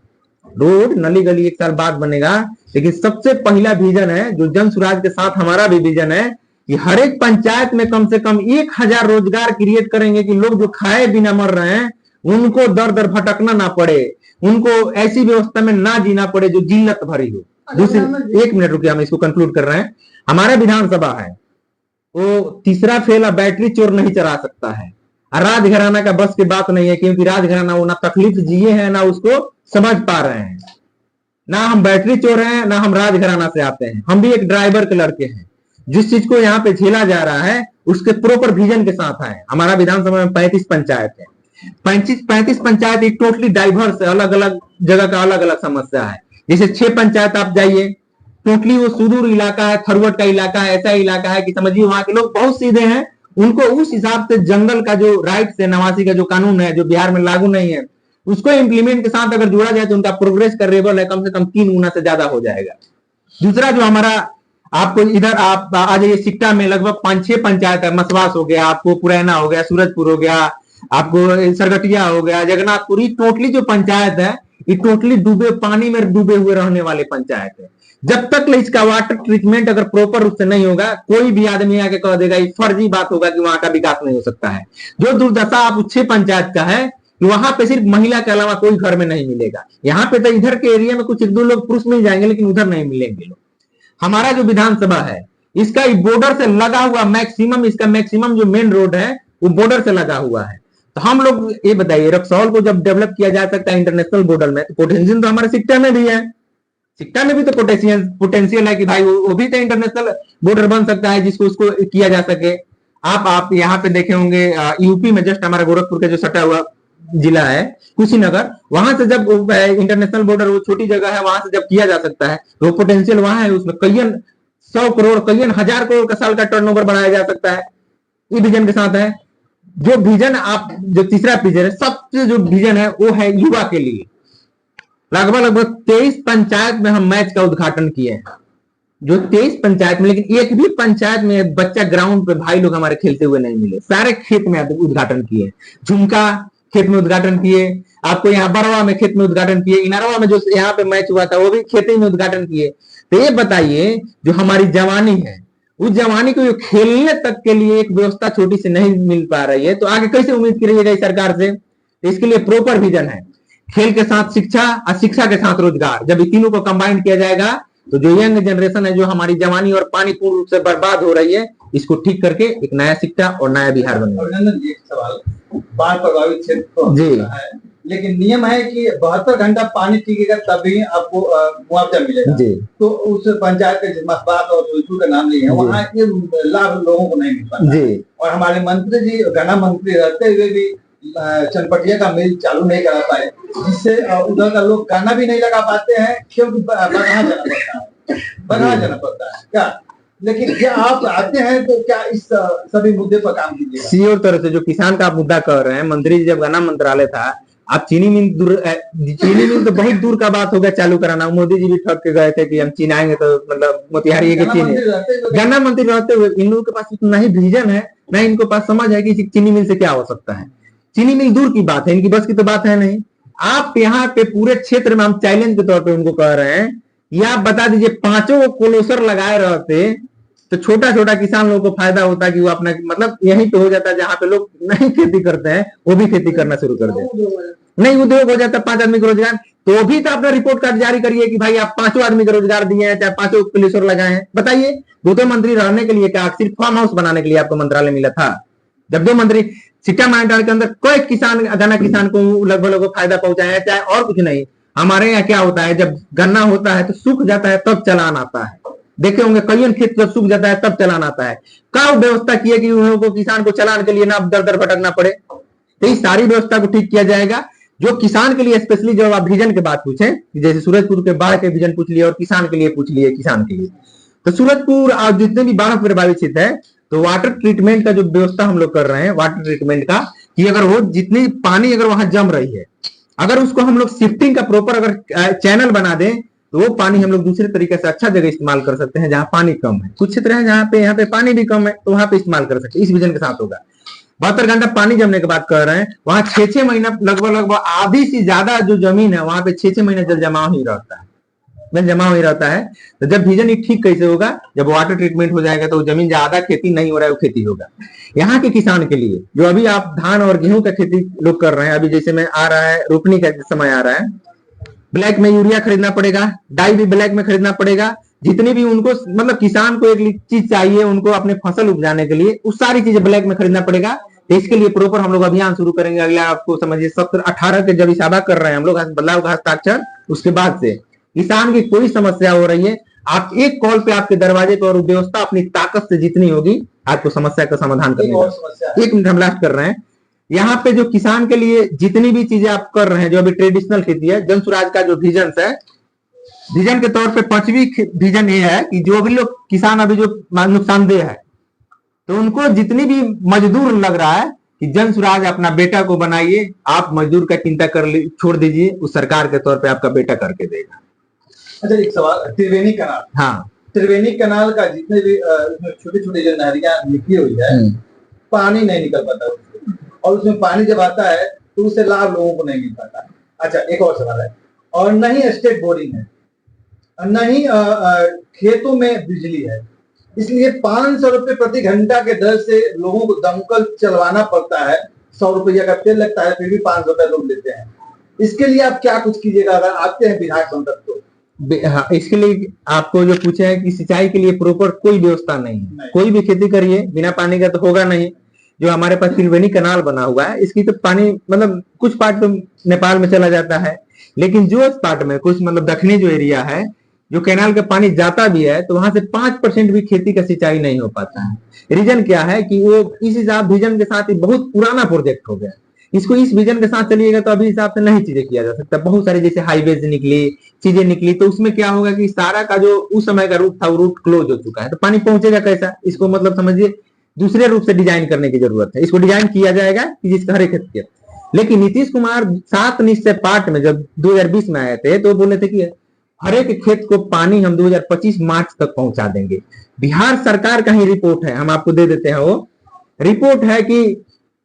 रोड नली गली 1 साल बाद बनेगा। लेकिन सबसे पहला विजन है जो जन सुराज के साथ हमारा भी विजन है कि हर एक पंचायत में कम से कम 1000 रोजगार क्रिएट करेंगे कि लोग जो खाए बिना मर रहे हैं उनको दर दर भटकना ना पड़े, उनको ऐसी व्यवस्था में ना जीना पड़े जो जिल्लत भरी हो। दूसरी, 1 मिनट रुकिए, हम इसको कंक्लूड कर रहे हैं। हमारा विधानसभा है वो तीसरा फेल बैटरी चोर नहीं चला सकता है। राजघराना का बस की बात नहीं है, क्योंकि राजघराना वो ना तकलीफ जिए हैं ना उसको समझ पा रहे हैं। ना हम बैटरी चोर हैं, ना हम राजघराना से आते हैं, हम भी एक ड्राइवर के लड़के हैं। जिस चीज को यहाँ पे झेला जा रहा है उसके प्रॉपर विजन के साथ है। हमारा विधानसभा में 35 पंचायत है, 35 पंचायत एक टोटली डाइवर्स है, अलग अलग जगह का अलग अलग समस्या है। जैसे 6 पंचायत आप जाइए, टोटली वो सुदूर इलाका है, थरवट का इलाका है, ऐसा इलाका है कि समझिए वहां के लोग बहुत सीधे हैं। उनको उस हिसाब से जंगल का जो राइट है, नवासी का जो कानून है जो बिहार में लागू नहीं है, उसको इंप्लीमेंट के साथ अगर जोड़ा जाए तो उनका प्रोग्रेस का लेवल है कम से कम 3 गुना से ज्यादा हो जाएगा। दूसरा जो हमारा, आपको इधर आप आ जाइए, सिक्टा में लगभग 5-6 पंचायत है। मसवास हो गया, आपको पुरैना हो गया, सूरजपुर हो गया, आपको सरगटिया हो गया, जगन्नाथपुर, ये टोटली जो पंचायत है ये टोटली डूबे पानी में डूबे हुए रहने वाले पंचायत है। जब तक इसका वाटर ट्रीटमेंट अगर प्रॉपर रूप से नहीं होगा, कोई भी आदमी आके कह देगा, ये फर्जी बात होगा कि वहां का विकास नहीं हो सकता है। जो दुर्दशा आप 6 पंचायत का है, वहां पे सिर्फ महिला के अलावा कोई घर में नहीं मिलेगा। यहाँ पे तो इधर के एरिया में कुछ 1-2 लोग पुरुष मिल जाएंगे, लेकिन उधर नहीं मिलेंगे लोग। हमारा जो विधानसभा है इसका बॉर्डर से लगा हुआ मैक्सिमम, इसका मैक्सिमम जो मेन रोड है वो बॉर्डर से लगा हुआ है। तो हम लोग ये बताइए, रक्सौल को जब डेवलप किया जा सकता है इंटरनेशनल बॉर्डर में, तो पोटेंशियल तो हमारे सिक्टा में भी है। सिक्टा में भी तो पोटेंशियल है कि भाई वो भी तो इंटरनेशनल बॉर्डर बन सकता है जिसको उसको किया जा सके। आप यहाँ पे देखे होंगे, यूपी में जस्ट हमारा गोरखपुर का जो सटा हुआ जिला है कुशीनगर, वहां से जब इंटरनेशनल बॉर्डर, वो छोटी जगह है, वहां से जब किया जा सकता है तो पोटेंशियल वहां है। उसमें कईयन 100 करोड़, कईयन 1000 करोड़ का साल का टर्नओवर बढ़ाया जा सकता है। ये विजन के साथ है। जो विजन आप, जो तीसरा विजन है, सबसे जो विजन है वो है युवा के लिए। लगभग 23 पंचायत में हम मैच का उद्घाटन किए हैं, जो 23 पंचायत में, लेकिन एक भी पंचायत में बच्चा ग्राउंड पे भाई लोग हमारे खेलते हुए नहीं मिले। सारे खेत में उद्घाटन किए, झुमका खेत में उद्घाटन किए, आपको यहाँ बरवा में खेत में उद्घाटन किए, इनारवा में जो यहाँ पे मैच हुआ था वो भी खेती में उद्घाटन किए। तो ये बताइए, जो हमारी जवानी है, उस जवानी को खेलने तक के लिए एक व्यवस्था छोटी सी नहीं मिल पा रही है, तो आगे कैसे उम्मीद करिएगा इस सरकार से। तो इसके लिए प्रॉपर विजन है, खेल के साथ शिक्षा और शिक्षा के साथ रोजगार। जब इन तीनों को कंबाइन किया जाएगा तो जो यंग जनरेशन है, जो हमारी जवानी और पानी पूर्ण रूप से बर्बाद हो रही है, इसको ठीक करके एक नया शिक्षा और नया बिहार बनेगा। अभिनंदन जी, एक सवाल, बाढ़ प्रभावित क्षेत्र जी है, लेकिन नियम है कि 72 घंटा पानी टिकेगा तभी आपको मुआवजा मिलेगा जी। तो उस पंचायत के मसबात और सूरजपुर का नाम लिए हैं, वहाँ ये लाभ लोगों को नहीं मिल पाता जी। और हमारे मंत्री जी गन्ना मंत्री रहते हुए भी चनपटिया का मिल चालू नहीं करा पाए, जिससे उधर का लोग गाना भी नहीं लगा पाते हैं, क्योंकि बगहा जाना पड़ता है क्या। लेकिन क्या आप आते हैं तो क्या इस सभी मुद्दे पर काम कीजिएगा? सीओ तरह से जो किसान का आप मुद्दा कह रहे हैं, मंत्री जी जब गन्ना मंत्रालय था आप चीनी मिल तो बहुत दूर का बात हो गया चालू कराना। मोदी जी भी ठग के गए थे कि हम चीनाएंगे तो मतलब मोतिहारी के चीनी। गन्ना मंत्री रहते हुए इन लोगों के पास इतना ही विजन है, ना इनको पास समझ है कि चीनी मिल से क्या हो सकता है। चीनी मिल दूर की बात है, इनकी बस की तो बात है नहीं। आप यहाँ पे पूरे क्षेत्र में हम चैलेंज के तौर पे उनको कह रहे हैं, या आप बता दीजिए 5 क्लोसर लगाए रहते तो छोटा छोटा किसान लोगों को फायदा होता कि वो अपना मतलब यहीं पे हो जाता, जहां पे लोग नहीं खेती करते हैं वो भी खेती करना शुरू कर दे, नहीं उद्योग हो जाता, 5 आदमी को रोजगार। तो भी तो अपना रिपोर्ट कार्ड जारी करिए कि भाई आप 5 आदमी को रोजगार दिए हैं, चाहे 5 क्लेशर लगाए हैं। बताइए, 2 मंत्री रहने के लिए क्या सिर्फ फार्म हाउस बनाने के लिए आपको मंत्रालय मिला था? जब 2 मंत्री शिक्षा मंत्रालय के अंदर कोई किसान गन्ना किसान को लगभग फायदा पहुंचाया, चाहे और कुछ नहीं। हमारे यहाँ क्या होता है, जब गन्ना होता है तो सूख जाता है तब चलान आता है। देखे होंगे कई खेत जब सूख जाता है तब चलान आता है। क्या व्यवस्था की है कि उन लोगों को किसान को चलान के लिए ना दर दर भटकना पड़े? तो इस सारी व्यवस्था को ठीक किया जाएगा जो किसान के लिए स्पेशली। जब आप विजन की बात पूछें, जैसे सूरजपुर के बाढ़ के विजन पूछ लिए और किसान के लिए पूछ लिए, किसान के लिए तो सूरजपुर और जितने भी बाढ़ प्रभावित क्षेत्र है तो वाटर ट्रीटमेंट का जो व्यवस्था हम लोग कर रहे हैं, वाटर ट्रीटमेंट का, कि अगर वो जितनी पानी अगर वहां जम रही है, अगर उसको हम लोग शिफ्टिंग का प्रॉपर अगर चैनल बना दें तो वो पानी हम लोग दूसरे तरीके से अच्छा जगह इस्तेमाल कर सकते हैं जहां पानी कम है। कुछ क्षेत्र है जहां पे यहाँ पे पानी भी कम है तो वहां पे इस्तेमाल कर सकते हैं। इस विजन के साथ होगा। 72 घंटा पानी जमने की बात कर रहे हैं, वहां 6-6 महीना लगभग आधी से ज्यादा जो जमीन है वहां पे 6-6 महीने जल जमाव ही रहता है, जमा ही रहता है। तो जब विजन ही ठीक कैसे होगा? जब वाटर ट्रीटमेंट हो जाएगा तो जमीन ज्यादा खेती नहीं हो रहा है वो खेती होगा। यहाँ के किसान के लिए जो अभी आप धान और गेहूं का खेती लोग कर रहे हैं, अभी जैसे में आ रहा है रोपनी का समय आ रहा है, ब्लैक में यूरिया खरीदना पड़ेगा, डाई भी ब्लैक में खरीदना पड़ेगा। जितनी भी उनको मतलब किसान को एक चीज चाहिए उनको अपने फसल उपजाने के लिए, उस सारी चीजें ब्लैक में खरीदना पड़ेगा। तो इसके लिए प्रॉपर हम लोग अभियान शुरू करेंगे। अगला आपको समझिए 17-18 के जब इशाबा कर रहे हैं हम लोग बदलाव का हस्ताक्षर, उसके बाद से किसान की कोई समस्या हो रही है, आप एक कॉल पे आपके दरवाजे पर, और व्यवस्था अपनी ताकत से जितनी होगी आपको समस्या का समाधान करने। 1 मिनट हम लास्ट कर रहे हैं। यहाँ पे जो किसान के लिए जितनी भी चीजें आप कर रहे हैं, जो अभी ट्रेडिशनल खेती है, जन स्वराज का जो विजन है, विजन के तौर पे 5वीं विजन ये है कि जो भी लोग किसान अभी जो नुकसानदेह है तो उनको जितनी भी मजदूर लग रहा है कि जन स्वराज अपना बेटा को बनाइए, आप मजदूर का चिंता छोड़ दीजिए, उस सरकार के तौर पे आपका बेटा करके देगा। अच्छा, एक सवाल, त्रिवेणी कनाल। हाँ, त्रिवेणी कनाल का जितने भी छोटे छोटे जो नहरियां निकली हुई है, पानी नहीं निकल पाता उसमें, और उसमें पानी जब आता है तो उससे लाभ लोगों को नहीं मिल पाता। अच्छा, एक और सवाल है, और न ही स्टेट बोरिंग है, न ही खेतों में बिजली है, इसलिए 500 रुपए प्रति घंटा के दर से लोगों को दमकल चलवाना पड़ता है। 100 रुपया का तेल लगता है, फिर भी 500 रुपया लोग देते हैं। इसके लिए आप क्या कुछ कीजिएगा अगर आते हैं विधायक संसद तो? हाँ, इसके लिए आपको जो पूछा है कि सिंचाई के लिए प्रॉपर कोई व्यवस्था नहीं है। कोई भी खेती करिए बिना पानी का तो होगा नहीं। जो हमारे पास त्रिवेणी कनाल बना हुआ है, इसकी तो पानी मतलब कुछ पार्ट तो नेपाल में चला जाता है, लेकिन जो पार्ट में कुछ मतलब दक्षिणी जो एरिया है, जो कैनाल का पानी जाता भी है तो वहां से 5% भी खेती का सिंचाई नहीं हो पाता है। रीजन क्या है कि वो इस हिसाब विजन के साथ ही बहुत पुराना प्रोजेक्ट हो गया। इसको इस विजन के साथ चलिएगा तो अभी हिसाब से नहीं चीजें किया जा सकता। बहुत सारी जैसे हाईवेज निकली, चीजें निकली, तो उसमें क्या होगा कि सारा का जो उस समय का रूट था वो रूट क्लोज हो चुका है, तो पानी पहुंचेगा कैसा? इसको मतलब समझिए दूसरे रूप से डिजाइन करने की जरूरत है। इसको डिजाइन किया जाएगा कि जिसका हर एक खेत। लेकिन नीतीश कुमार 7 निश्चय पाठ में जब 2020 में आए थे तो बोले थे कि हर एक खेत को पानी हम 2025 मार्च तक पहुंचा देंगे। बिहार सरकार का ही रिपोर्ट है, हम आपको दे देते हैं। वो रिपोर्ट है कि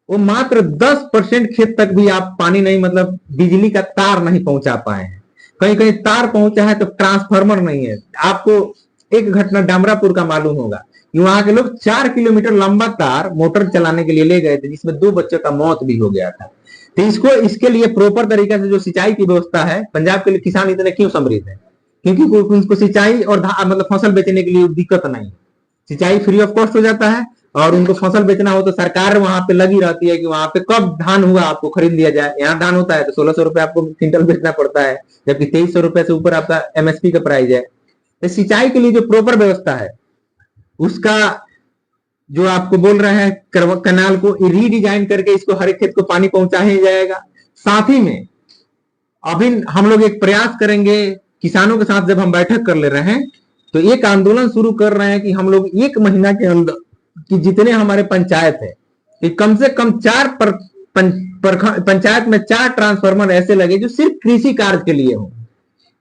वो मात्र 10% खेत तक भी आप पानी नहीं, मतलब बिजली का तार नहीं पहुंचा पाए हैं। कहीं कहीं तार पहुंचा है तो ट्रांसफार्मर नहीं है। आपको एक घटना डामरापुर का मालूम होगा कि वहां के लोग 4 किलोमीटर लंबा तार मोटर चलाने के लिए ले गए थे, जिसमें 2 बच्चों का मौत भी हो गया था। तो इसके लिए प्रॉपर तरीके से जो सिंचाई की व्यवस्था है, पंजाब के लिए किसान इतने क्यों समृद्ध है? क्योंकि उनको सिंचाई और मतलब फसल बेचने के लिए दिक्कत नहीं, सिंचाई फ्री ऑफ कॉस्ट हो जाता है। और उनको फसल बेचना हो तो सरकार वहां पे लगी रहती है कि वहां पे कब धान हुआ आपको खरीद लिया जाए। यहाँ धान होता है तो 1600 रुपए आपको क्विंटल बेचना पड़ता है, जबकि 2300 रुपए से ऊपर आपका एमएसपी का प्राइस है। तो सिंचाई के लिए जो प्रॉपर व्यवस्था है उसका जो आपको बोल रहे हैं कनाल को रीडिजाइन करके इसको हर एक खेत को पानी पहुंचा ही जाएगा। साथ ही में अभी हम लोग एक प्रयास करेंगे, किसानों के साथ जब हम बैठक कर ले रहे हैं तो एक आंदोलन शुरू कर रहे हैं कि हम लोग 1 महीना के अंदर कि जितने हमारे पंचायत है कि कम से कम 4 पंचायत में 4 ट्रांसफार्मर ऐसे लगे जो सिर्फ कृषि कार्य के लिए हो।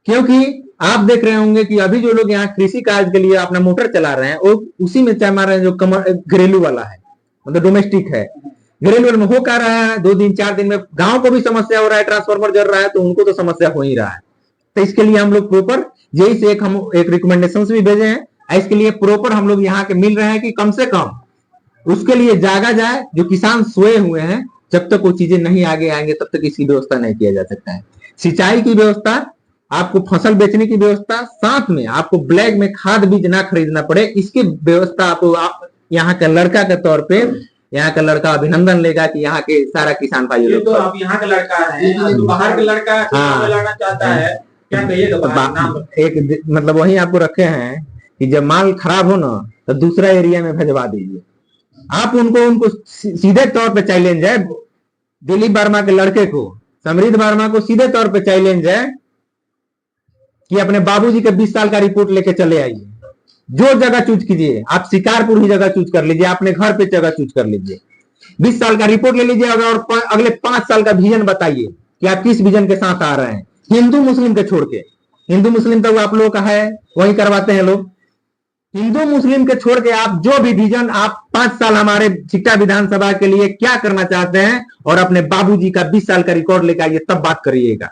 क्योंकि आप देख रहे होंगे कि अभी जो लोग यहाँ कृषि कार्य के लिए अपना मोटर चला रहे हैं वो उसी में चला रहे हैं जो घरेलू वाला है, मतलब डोमेस्टिक है। घरेलू वाले में हो क्या रहा है, 2 दिन 4 दिन में गांव को भी समस्या हो रहा है, ट्रांसफार्मर जल रहा है तो उनको तो समस्या हो ही रहा है। तो इसके लिए हम लोग प्रॉपर यही से हम एक रिकमेंडेशन भी भेजे हैं। इसके लिए प्रॉपर हम लोग यहाँ के मिल रहे हैं कि कम से कम उसके लिए जागा जाए। जो किसान सोए हुए हैं, जब तक वो चीजें नहीं आगे आएंगे तब तक इसकी व्यवस्था नहीं किया जा सकता है। सिंचाई की व्यवस्था, आपको फसल बेचने की व्यवस्था, साथ में आपको ब्लैक में खाद बीज ना खरीदना पड़े, इसकी व्यवस्था आपको यहाँ के लड़का के तौर पे यहाँ का लड़का अभिनंदन लेगा कि यहाँ के सारा किसान भाई लोग। तो आप यहाँ का लड़का है, तो बाहर का लड़का लड़ना चाहता है, क्या कहिएगा? एक मतलब वही आपको रखे हैं कि जब माल खराब हो ना तो दूसरा एरिया में भेजवा दीजिए। आप उनको सीधे तौर पे चैलेंज है, दिलीप वर्मा के लड़के को, समृद्ध वर्मा को सीधे तौर पे चैलेंज है कि अपने बाबूजी के 20 साल का रिपोर्ट लेके चले आइए। जो जगह चूज कीजिए, आप शिकारपुर ही जगह चूज कर लीजिए, अपने घर पे जगह चूज कर लीजिए, 20 साल का रिपोर्ट ले लीजिए और अगले 5 साल का विजन बताइए कि आप किस विजन के साथ आ रहे हैं। हिंदू मुस्लिम के छोड़ के, हिंदू मुस्लिम तो आप लोगों का है, वही करवाते हैं लोग। हिंदू मुस्लिम के छोड़ के आप जो भी विजन, आप 5 साल हमारे सिकटा विधानसभा के लिए क्या करना चाहते हैं और अपने बाबूजी का 20 साल का रिकॉर्ड लेकर आइए, तब बात करिएगा।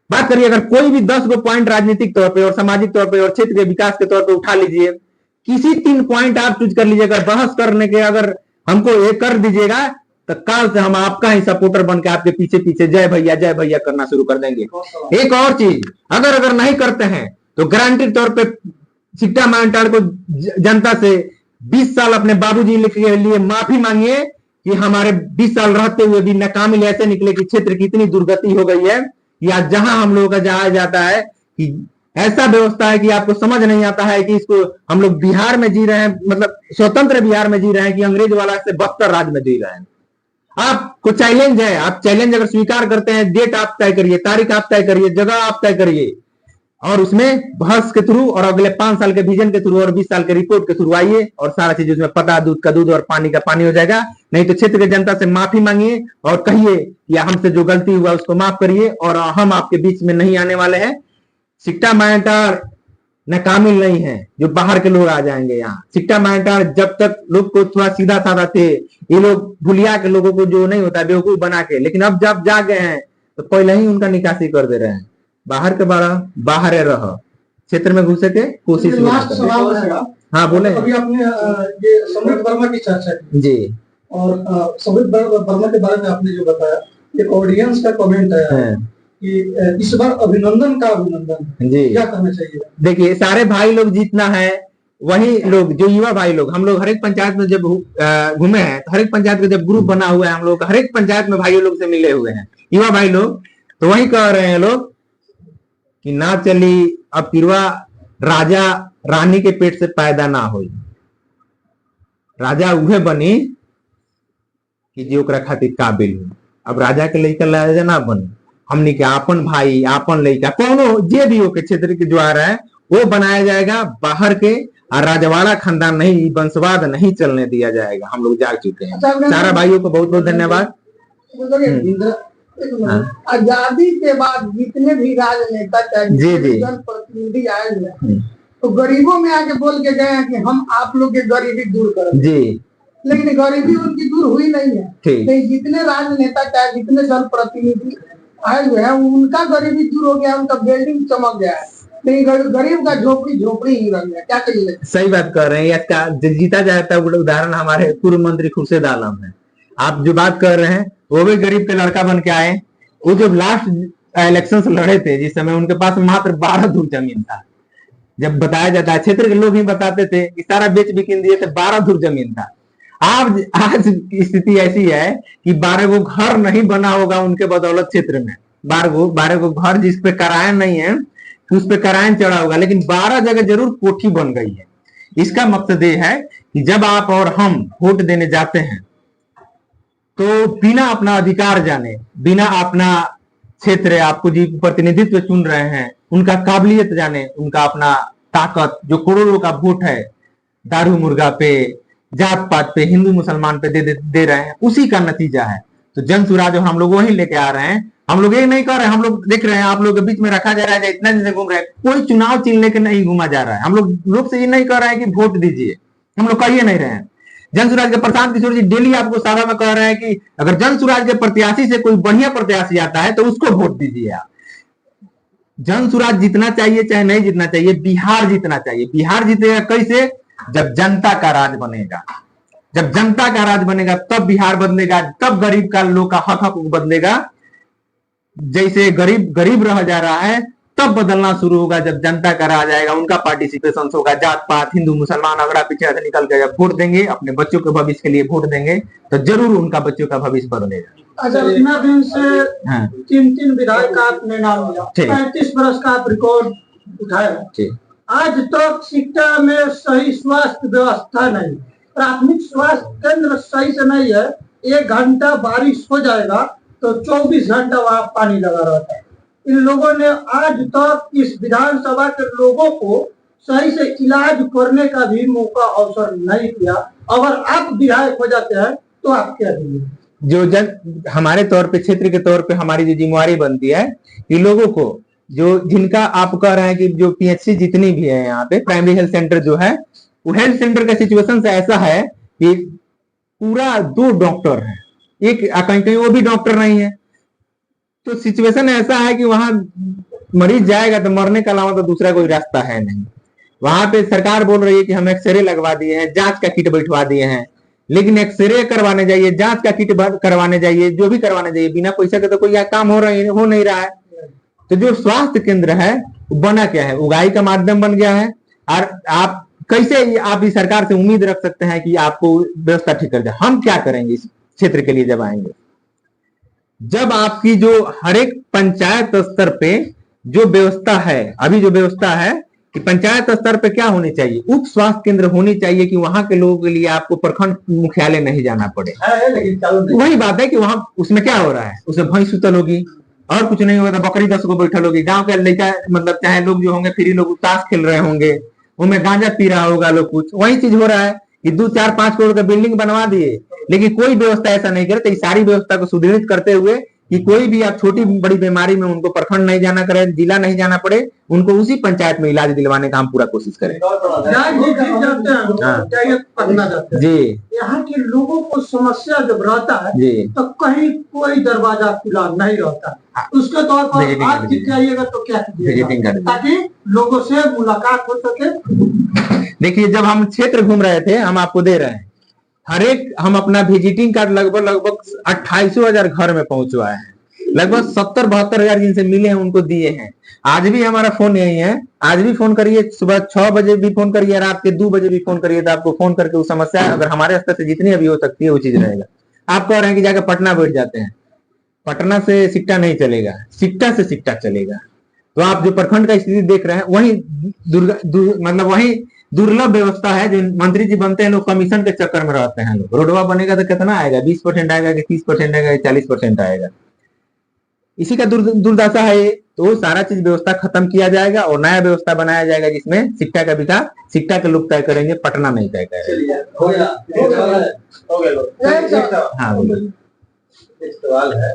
बात करिए। अगर कोई भी 10 गो पॉइंट राजनीतिक तौर पे और सामाजिक तौर पे और क्षेत्र के विकास के तौर पे उठा लीजिए, किसी 3 पॉइंट आप चूज कर लीजिए। अगर बहस करने के अगर हमको ये कर दीजिएगा तो काल से हम आपका ही सपोर्टर बन के आपके पीछे पीछे जय भैया करना शुरू कर देंगे। एक और चीज, अगर नहीं करते हैं तो गारंटी तौर पे सिकटा मानटाड़ को जनता से 20 साल अपने बाबूजी के लिए माफी मांगिए कि हमारे 20 साल रहते हुए भी नाकामिल ऐसे निकले कि क्षेत्र की इतनी दुर्गति हो गई है या जहां हम लोगों का जाया जाता है कि ऐसा व्यवस्था है कि आपको समझ नहीं आता है कि इसको हम लोग बिहार में जी रहे हैं, मतलब स्वतंत्र बिहार में जी रहे हैं कि अंग्रेज वाला से 72 राज्य में जी रहे हैं। आपको चैलेंज है, आप चैलेंज अगर स्वीकार करते हैं, डेट आप तय करिए, तारीख आप तय करिए, जगह आप तय करिए और उसमें बहस के थ्रू और अगले 5 साल के विजन के थ्रू और 20 साल के रिपोर्ट के थ्रू आइए और सारा चीज उसमें पता, दूध का दूध और पानी का पानी हो जाएगा। नहीं तो क्षेत्र के जनता से माफी मांगिए और कहिए कि हमसे जो गलती हुआ उसको माफ करिए और हम आपके बीच में नहीं आने वाले हैं। सिकटा मानटाड़ नाकामिल नहीं है जो बाहर के लोग आ जाएंगे यहाँ। सिकटा मानटाड़ जब तक लोग को थोड़ा सीधा साधा थे, ये लोग भुलिया के लोगों को जो नहीं होता बेवकूफ बना के, लेकिन अब जब जा गए हैं तो पहले ही उनका निकासी कर दे रहे हैं। बाहर के बाहर रह, क्षेत्र में घुसे के कोशिश। हाँ बोले। अभी आपने ये समृद्ध वर्मा की चर्चा की जी, और समृद्ध वर्मा के बारे में आपने जो बताया, एक ऑडियंस का कमेंट है कि इस बार अभिनंदन का अभिनंदन जी, क्या करना चाहिए? देखिए, सारे भाई लोग जितना है वही लोग जो युवा भाई लोग, हम लोग हर एक पंचायत में जब घूमे हैं तो हर एक पंचायत का जब ग्रुप बना हुआ है, हम लोग हर एक पंचायत में भाइयों लोग से मिले हुए हैं युवा भाई लोग, तो वही कह रहे हैं लोग कि ना चली अब पिरवा राजा रानी के पेट से पैदा ना हो, राजा उहे बनी कि जो ओकरा खातिर काबिल हो। अब राजा के लइका राजा ना बने, हमने के आपन भाई आपन लइका कोनो जे भी हो के क्षेत्र के जो आ रहा है वो बनाया जाएगा। बाहर के और राजवाड़ा खानदान नहीं, वंशवाद नहीं चलने दिया जाएगा। हम लोग जाग चुके हैं। सारा भाइयों को बहुत बहुत धन्यवाद। आजादी के बाद जितने भी राजनेता चाहे जनप्रतिनिधि आए हुए तो गरीबों में आके बोल के गए हैं कि हम आप लोग की गरीबी दूर करेंगे जी, लेकिन गरीबी उनकी दूर हुई नहीं है। तो जितने राजनेता चाहे जितने जनप्रतिनिधि आए हुए हैं उनका गरीबी दूर हो गया, उनका बिल्डिंग चमक गया है, लेकिन गरीब का झोपड़ी ही रह गया। क्या कहिए? सही बात कर रहे हैं। इसका जीता जाता है उदाहरण हमारे पूर्व मंत्री खुर्शीद आलम है। आप जो बात कर रहे हैं वो भी गरीब के लड़का बन के आए। वो जब लास्ट इलेक्शन लड़े थे जिस समय उनके पास मात्र 12 धुर जमीन था। जब बताया जाता है, क्षेत्र के लोग ही बताते थे कि सारा बेच बिकिन दिए थे, 12 धुर जमीन था। आज स्थिति ऐसी है कि 12 गो घर नहीं बना होगा उनके बदौलत क्षेत्र में। 12 गो घर जिस पे करायन नहीं है उस पे करायन चढ़ा होगा, लेकिन 12 जगह जरूर कोठी बन गई है। इसका मकसद ये है कि जब आप और हम वोट देने जाते हैं तो बिना अपना अधिकार जाने, बिना अपना क्षेत्र आपको जी प्रतिनिधित्व चुन रहे हैं उनका काबिलियत जाने, उनका अपना ताकत, जो करोड़ों का वोट है दारू मुर्गा पे, जात पात पे, हिंदू मुसलमान पे दे रहे हैं, उसी का नतीजा है। तो जन सुराज हम लोग वही लेके आ रहे हैं। हम लोग ये नहीं कर रहे हैं, हम लोग देख रहे हैं आप लोग के बीच में रखा जा रहा है, इतना दिन से घूम रहे हैं, कोई चुनाव चिन्ह लेके नहीं घूमा जा रहा है। हम लोग से ये नहीं कर रहे हैं कि वोट दीजिए, हम लोग कहिए नहीं रहे हैं। जन सुराज के प्रशांत किशोर जी डेली आपको सभा में कह रहे हैं कि अगर जन सुराज के प्रत्याशी से कोई बढ़िया प्रत्याशी आता है तो उसको वोट दीजिए आप। जन सुराज जीतना चाहिए चाहे नहीं जीतना चाहिए, बिहार जीतना चाहिए। बिहार जीतेगा कैसे? जब जनता का राज बनेगा। जब जनता का राज बनेगा तब बिहार बदलेगा, तब गरीब का लोग का हक बदलेगा। जैसे गरीब रह जा रहा है तब बदलना शुरू होगा जब जनता का राज आएगा, उनका पार्टिसिपेशन होगा। जात पात हिंदू मुसलमान अगड़ा पीछे से निकल के जब वोट देंगे, अपने बच्चों के भविष्य के लिए वोट देंगे, तो जरूर उनका बच्चों का भविष्य बदलेगा। अच्छा, इतना दिन से 3 विधायक का आपने नाम लिया, 35 वर्ष का आप रिकॉर्ड उठाया, आज तक शिक्षा में सही स्वास्थ्य व्यवस्था नहीं, प्राथमिक स्वास्थ्य केंद्र सही से नहीं है। 1 घंटा बारिश हो जाएगा तो 24 घंटा वहां पानी लगा रहता है। इन लोगों ने आज तक इस विधानसभा के लोगों को सही से इलाज करने का भी मौका अवसर नहीं दिया। अगर आप विधायक हो जाते हैं तो आप क्या देंगे? जो हमारे तौर पे, क्षेत्र के तौर पे हमारी जो जिम्मेवारी बनती है कि लोगों को जिनका आप कह रहे हैं कि जो पीएचसी जितनी भी है यहाँ पे प्राइमरी हेल्थ सेंटर जो है, वो हेल्थ सेंटर का सिचुएशन ऐसा है कि पूरा 2 डॉक्टर है, एक कहीं वो भी डॉक्टर नहीं है। तो सिचुएशन ऐसा है कि वहां मरीज जाएगा तो मरने के अलावा तो दूसरा कोई रास्ता है नहीं। वहां पे सरकार बोल रही है कि हम एक्सरे लगवा दिए हैं, जांच का किट बैठवा दिए हैं, लेकिन एक्सरे करवाने जाइए, जांच का किट करवाने जाइए, जो भी करवाने जाइए, बिना पैसा के तो कोई काम हो नहीं रहा है। तो जो स्वास्थ्य केंद्र है वो बना क्या है? उगाही का माध्यम बन गया है। और आप कैसे आप इस सरकार से उम्मीद रख सकते हैं कि आपको व्यवस्था ठीक कर जाए? हम क्या करेंगे इस क्षेत्र के लिए जब आएंगे? जब आपकी जो हर एक पंचायत स्तर पे जो व्यवस्था है, अभी जो व्यवस्था है कि पंचायत स्तर पे क्या होनी चाहिए, उप स्वास्थ्य केंद्र होनी चाहिए कि वहां के लोगों के लिए आपको प्रखंड मुख्यालय नहीं जाना पड़े। लेकिन वही बात है कि वहां उसमें क्या हो रहा है, उसमें भैंस सुतल होगी और कुछ नहीं होगा, तो बकरी 10 को बैठल होगी। गांव के लड़का मतलब चाहे लोग जो होंगे फ्री लोग ताश खेल रहे होंगे, उनमें गांजा पी रहा होगा लोग, कुछ वही चीज हो रहा है कि 2-4-5 करोड़ का बिल्डिंग बनवा दिए, लेकिन कोई व्यवस्था ऐसा नहीं करे। तो इस सारी व्यवस्था को सुदृढ़ करते हुए कि कोई भी आप छोटी बड़ी बीमारी में उनको प्रखंड नहीं जाना करे, जिला नहीं जाना पड़े, उनको उसी पंचायत में इलाज दिलवाने का हम पूरा कोशिश करें। जी, यहाँ के लोगों को समस्या जब रहता है तो कहीं कोई दरवाजा खुला नहीं रहता, उसके तौर पर आप जीत जाइएगा तो क्या कीजिएगा ताकि लोगों से मुलाकात हो सके? देखिए, जब हम क्षेत्र घूम रहे थे, हम आपको दे रहे हैं हर एक, हम अपना विजिटिंग कार्ड लगभग 28,000 घर में पहुंचवाए हैं, लगभग 70-72 हजार जिनसे मिले हैं उनको दिए हैं। आज भी हमारा फोन यही है, आज भी फोन करिए, सुबह 6 बजे भी फोन करिए, रात के 2 बजे भी फोन करिए, तो आपको फोन करके उस समस्या अगर हमारे स्तर से जितनी अभी हो सकती है वो चीज रहेगा। आप कह रहे हैं कि जाकर पटना बैठ जाते हैं, पटना से सिक्का नहीं चलेगा, सिक्का से सिक्का चलेगा। तो आप जो प्रखंड का स्थिति देख रहे हैं वही मतलब वही दुर्लभ व्यवस्था है। जो मंत्री जी बनते हैं लोग कमीशन के चक्कर में रहते हैं। लोग रोडवा बनेगा तो कितना आएगा, 20% आएगा कि 30% आएगा, 40% आएगा, इसी का दुर्दशा है। तो सारा चीज व्यवस्था खत्म किया जाएगा और नया व्यवस्था बनाया जाएगा जिसमें शिक्षा का विकास, शिक्षा के लोग तय करेंगे, पटना नहीं तय करेगा। हाँ, एक सवाल है,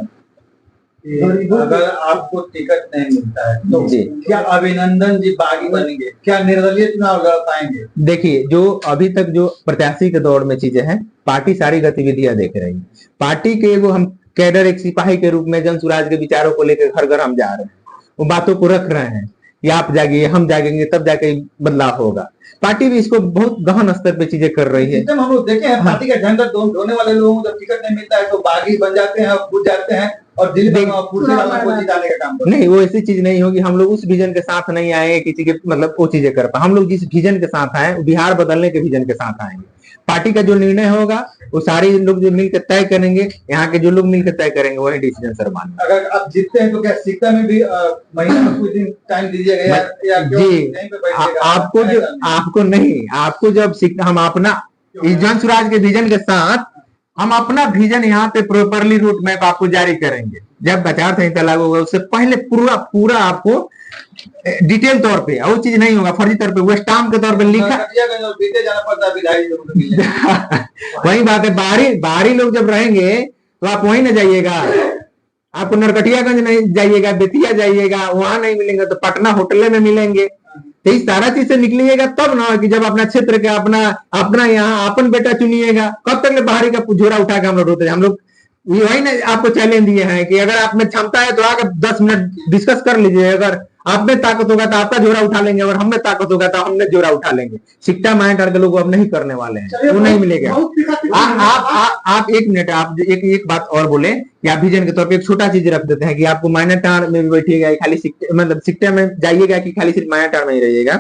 अगर आपको टिकट नहीं मिलता है तो क्या अभिनंदन जी बागी बनेंगे, क्या निर्दलीय चुनाव लड़ पाएंगे? देखिए, जो अभी तक जो प्रत्याशी के दौर में चीजें हैं, पार्टी सारी गतिविधियां देख रही है। पार्टी के वो हम कैडर, एक सिपाही के रूप में जन सुराज के विचारों को लेकर घर घर हम जा रहे हैं, वो बातों को रख रहे हैं कि आप जागिए, हम जागेंगे, तब जाके बदलाव होगा। पार्टी भी इसको बहुत गहन स्तर पे चीजें कर रही है। हम लोग देखे हैं पार्टी का झंडा ढोने वाले लोगों को जब टिकट नहीं मिलता है तो बागी बन जाते हैं, कूद जाते हैं और दिल्ली में कुर्सी वाला को जिताने का काम करते हैं। नहीं, वो ऐसी चीज नहीं होगी। हम लोग उस विजन के साथ नहीं आए किसी के मतलब वो चीजें कर पाए। हम लोग जिस विजन के साथ आए, बिहार बदलने के विजन के साथ आएंगे। पार्टी का जो निर्णय होगा वो सारे लोग जो मिलकर तय करेंगे, यहाँ के जो लोग मिलकर तय करेंगे वही डिसीजन सर मानेंगे। अगर आप जीतते हैं तो क्या शिक्षा में भी महीने में कुछ दिन टाइम दीजिएगा या जी, आपको जब हम अपना जन सुराज के विजन के साथ हम अपना विजन यहाँ पे प्रॉपरली रूट मैप आपको जारी करेंगे। जब आचार संहिता लागू होगा उससे पहले पूरा आपको डिटेल तौर पे, वो चीज नहीं होगा फर्जी तौर पे, वो स्टाम्प के तौर पे लिखा जाना पड़ता है। वही बात है, बाहरी लोग जब रहेंगे तो आप वहीं ना जाइएगा, आपको नरकटियागंज नहीं जाइएगा, बेतिया जाइएगा, वहां नहीं मिलेंगे तो पटना होटल में मिलेंगे। तो इस सारा चीज से निकलिएगा तब ना कि जब अपना क्षेत्र के अपना अपना यहाँ अपन बेटा चुनिएगा। कब तक बाहरी का झोरा उठा के हम लोग रोते, हम लोग वही ना आपको चैलेंज दिए हैं कि अगर आप में क्षमता है तो आकर 10 मिनट डिस्कस कर लीजिए, अगर आप में ताकत होगा तो आपका झोरा उठा लेंगे, और हम में ताकत होगा तो हमने झोरा उठा लेंगे। सिक्टा माइंड के लोग अब नहीं करने वाले हैं, वो नहीं मिलेगा। आप एक मिनट, आप एक बात और बोले कि आप विजन के तौर पे एक छोटा चीज रख देते हैं कि आपको माइनर टार में भी बैठिएगा, खाली मतलब सिक्टा में जाइएगा कि खाली सिर्फ माइनर टार में ही रहिएगा।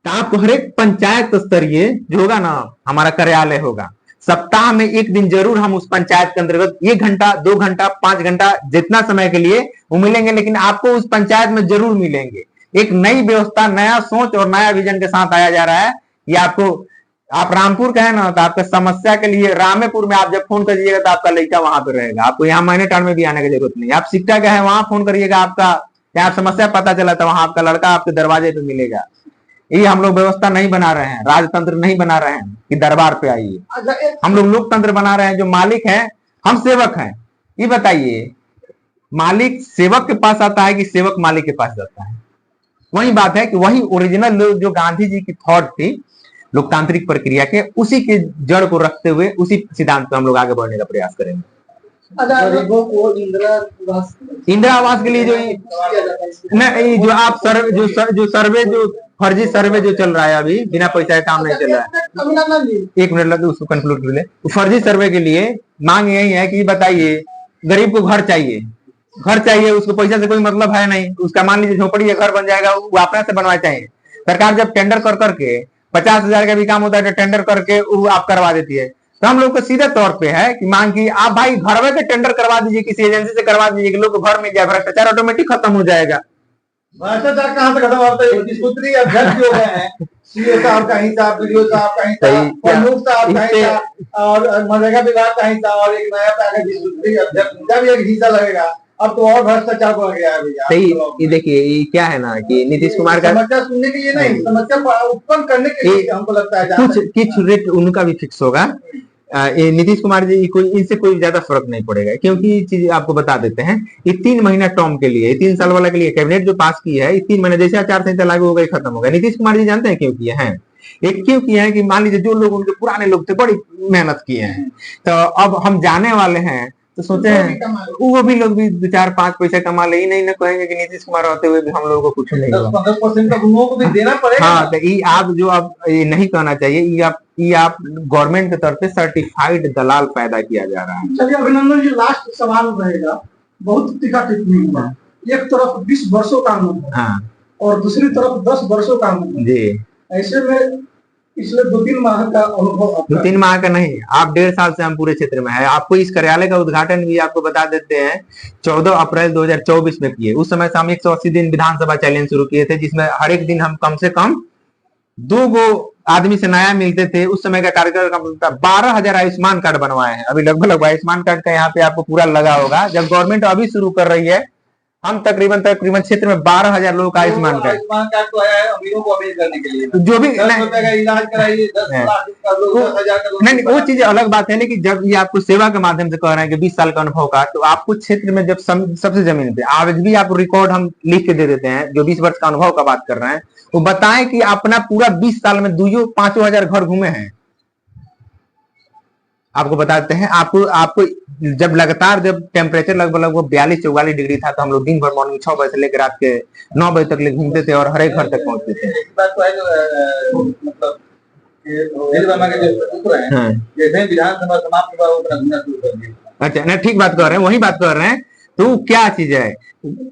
तो आपको हर एक पंचायत स्तरीय जो होगा ना, हमारा कार्यालय होगा, सप्ताह में एक दिन जरूर हम उस पंचायत के अंतर्गत 1 घंटा 2 घंटा 5 घंटा जितना समय के लिए वो मिलेंगे, लेकिन आपको उस पंचायत में जरूर मिलेंगे। एक नई व्यवस्था, नया सोच और नया विजन के साथ आया जा रहा है। ये आपको, आप रामपुर का है ना, तो आपका समस्या के लिए रामेपुर में आप जब फोन करिएगा तो आपका लड़का वहां पर रहेगा, आपको यहाँ माइनेटाउन में भी आने की जरूरत नहीं। आप सिक्टा का है वहां फोन करिएगा, आपका यहाँ समस्या पता चला तो वहां आपका लड़का आपके दरवाजे पे मिलेगा। ये हम लोग व्यवस्था नहीं बना रहे हैं, राजतंत्र नहीं बना रहे हैं कि दरबार पे आइए। हम लोग लोकतंत्र बना रहे हैं, जो मालिक है हम सेवक हैं। ये बताइए, मालिक सेवक के पास आता है कि सेवक मालिक के पास जाता है? वही बात है कि वही ओरिजिनल जो गांधी जी की थॉट थी लोकतांत्रिक प्रक्रिया के, उसी के जड़ को रखते हुए उसी सिद्धांत पे हम लोग आगे बढ़ने का प्रयास करेंगे। गरीबों को इंदिरा आवास के लिए जो आप सर्वे जो फर्जी सर्वे जो चल रहा है अभी, बिना पैसा के काम नहीं चल रहा है। एक मिनट लगे उसको कंक्लूड कर ले। फर्जी सर्वे के लिए मांग यही है कि बताइए, गरीब को घर चाहिए, घर चाहिए, उसको पैसा से कोई मतलब है नहीं। उसका मान लीजिए झोपड़ी है, घर बन जाएगा, वो अपने से बनवाना चाहिए। सरकार जब टेंडर कर करके 50,000 का भी काम होता है तो टेंडर करके वो आप करवा देती है। तो हम लोग को सीधे तौर पे है कि मांग की आप भाई घर में के टेंडर करवा दीजिए, किसी एजेंसी से करवा दीजिए कि लोग को घर मिल जाए, भ्रष्टाचार ऑटोमेटिक खत्म हो जाएगा। भ्रष्टाचार कहाँ से खत्म होता है? सूत्री अध्यक्ष जो है, सीओ साहब का हिस्सा, बीडीओ साहब का हिस्सा, प्रमुख साहब का हिस्सा और मनरेगा विभाग का हिस्सा, और एक नया पैकेज सूत्री अध्यक्ष का भी एक हिस्सा लगेगा। अब तो और भ्रष्टाचार बढ़ गया है भैया। सही, ये देखिए ये क्या है ना कि नीतीश कुमार का समस्या सुनने के लिए नहीं, समस्या उत्पन्न करने के लिए हमको लगता है कुछ रेट उनका भी फिक्स होगा। ये नीतीश कुमार जी इनसे कोई ज्यादा फर्क नहीं पड़ेगा, क्योंकि चीज आपको बता देते हैं, ये 3 महीना टर्म के लिए, 3 साल वाला के लिए कैबिनेट जो पास की है, 3 महीने जैसे आचार संहिता लागू हो गई खत्म हो गया। नीतीश कुमार जी जानते हैं क्यों किए हैं? एक क्यों किए हैं कि मान लीजिए जो लोग उनके पुराने लोग थे बड़ी मेहनत किए हैं, तो अब हम जाने वाले हैं तो सोचे हैं वो भी लोग भी 2-4-5 पैसा कमा ले, नहीं ना कहेंगे कि नीतीश कुमार होते हुए भी हम लोगों को कुछ नहीं हुआ। 10% तक लोगों को भी देना पड़ेगा। हाँ, तो ये आप जो आप ये नहीं कहना चाहिए, ये आप गवर्नमेंट की तरफ से सर्टिफाइड दलाल पैदा किया जा रहा है। चलिए अभिनंदन जी, लास्ट सवाल रहेगा, बहुत तीखा टिप्पणी हुआ। एक तरफ 20 वर्षों का अनुभव, हाँ, और दूसरी तरफ 10 वर्षों का अनुभव जी। ऐसे में पिछले 2-3 माह का अनुभव, 2-3 माह का नहीं, आप 1.5 साल से हम पूरे क्षेत्र में है। आपको इस कार्यालय का उद्घाटन भी आपको बता देते हैं 14 अप्रैल 2024 में किए। उस समय से हम 180 दिन विधानसभा चैलेंज शुरू किए थे, जिसमें हर एक दिन हम कम से कम 2 गो आदमी से नया मिलते थे। उस समय का कार्यक्रम 12,000 आयुष्मान कार्ड बनवाए हैं। अभी लगभग आयुष्मान कार्ड का यहाँ पे आपको पूरा लगा होगा। जब गवर्नमेंट अभी शुरू कर रही है, हम तकरीबन क्षेत्र में 12,000 लोगों का आयुष्मान कार्ड तो है अमीरों को अमीर करने के लिए, जो भी 10 रुपए का इलाज कराइए, 10 लाख का लो, 10,000 का लो। नहीं, वो चीज अलग बात है। लेकिन जब ये आपको सेवा के माध्यम से कह रहे हैं कि 20 साल का अनुभव का, तो आपको क्षेत्र में जब सबसे जमीन पे आज भी आप रिकॉर्ड हम लिख के दे देते हैं, जो 20 वर्ष का अनुभव का बात कर रहे हैं, वो बताएं कि अपना पूरा 20 साल में 2-5 हजार घर घूमे हैं। आपको बताते हैं, आपको जब लगातार जब टेम्परेचर लगभग 42-44 डिग्री था, तो हम लोग दिन भर मॉर्निंग 6 बजे से लेकर रात के 9 बजे तक घूमते थे और हर एक घर तक पहुंचते थे। एक बात तो है जो मतलब जैसे विधानसभा समाप्त हुआ वो घूमना शुरू कर दिया। अच्छा, नहीं ठीक बात कर रहे हैं, वही बात कर रहे हैं। तो क्या चीज है,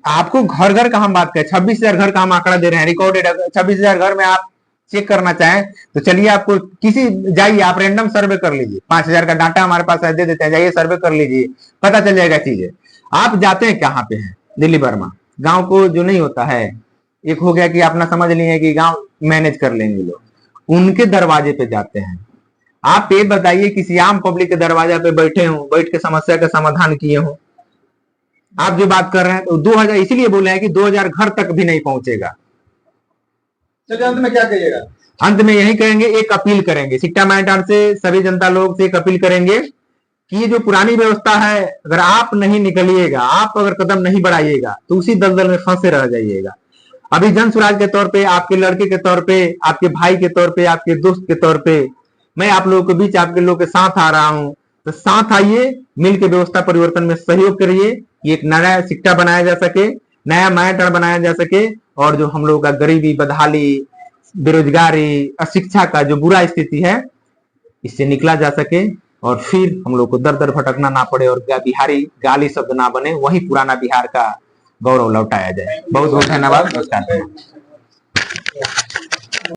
आपको घर घर का हम बात करें, 26,000 घर का हम आंकड़ा दे रहे हैं रिकॉर्डेड। 26,000 घर में आप चेक करना चाहें तो चलिए, आपको किसी जाइए, आप रैंडम सर्वे कर लीजिए। 5,000 का डाटा हमारे पास दे देते हैं, जाइए सर्वे कर लीजिए, पता चल जाएगा चीजें। आप जाते हैं कहाँ पे हैं? दिल्ली बर्मा गांव को जो नहीं होता है, एक हो गया कि अपना समझ लिए कि गांव मैनेज कर लेंगे लोग, उनके दरवाजे पे जाते हैं। आप ये बताइए, किसी आम पब्लिक के दरवाजा पे बैठे हो, बैठ के समस्या का समाधान किए हो? आप जो बात कर रहे हैं तो 2000 इसलिए बोले हैं कि 2000 घर तक भी नहीं पहुंचेगा। चलिए अंत में क्या कहिएगा? अंत में यही कहेंगे, एक अपील करेंगे सिक्टा माइंड से, सभी जनता लोग से एक अपील करेंगे कि ये जो पुरानी व्यवस्था है, अगर आप नहीं निकलिएगा, आप अगर कदम नहीं बढ़ाइएगा तो उसी दलदल में फंसे रह जाइएगा। अभी जन स्वराज के तौर पे, आपके लड़के के तौर पे, आपके भाई के तौर पे, आपके दोस्त के तौर पे मैं आप लोगों के बीच, आपके लोगों के साथ आ रहा हूं। तो साथ आइए, मिल के व्यवस्था परिवर्तन में सहयोग करिए कि एक नया सिक्का बनाया जा सके, नया मायाटार बनाया जा सके, और जो हम लोगों का गरीबी, बदहाली, बेरोजगारी, अशिक्षा का जो बुरा स्थिति है, इससे निकला जा सके, और फिर हम लोग को दर दर भटकना ना पड़े और बिहारी गाली शब्द ना बने, वही पुराना बिहार का गौरव लौटाया जाए। बहुत बहुत धन्यवाद। नमस्कार।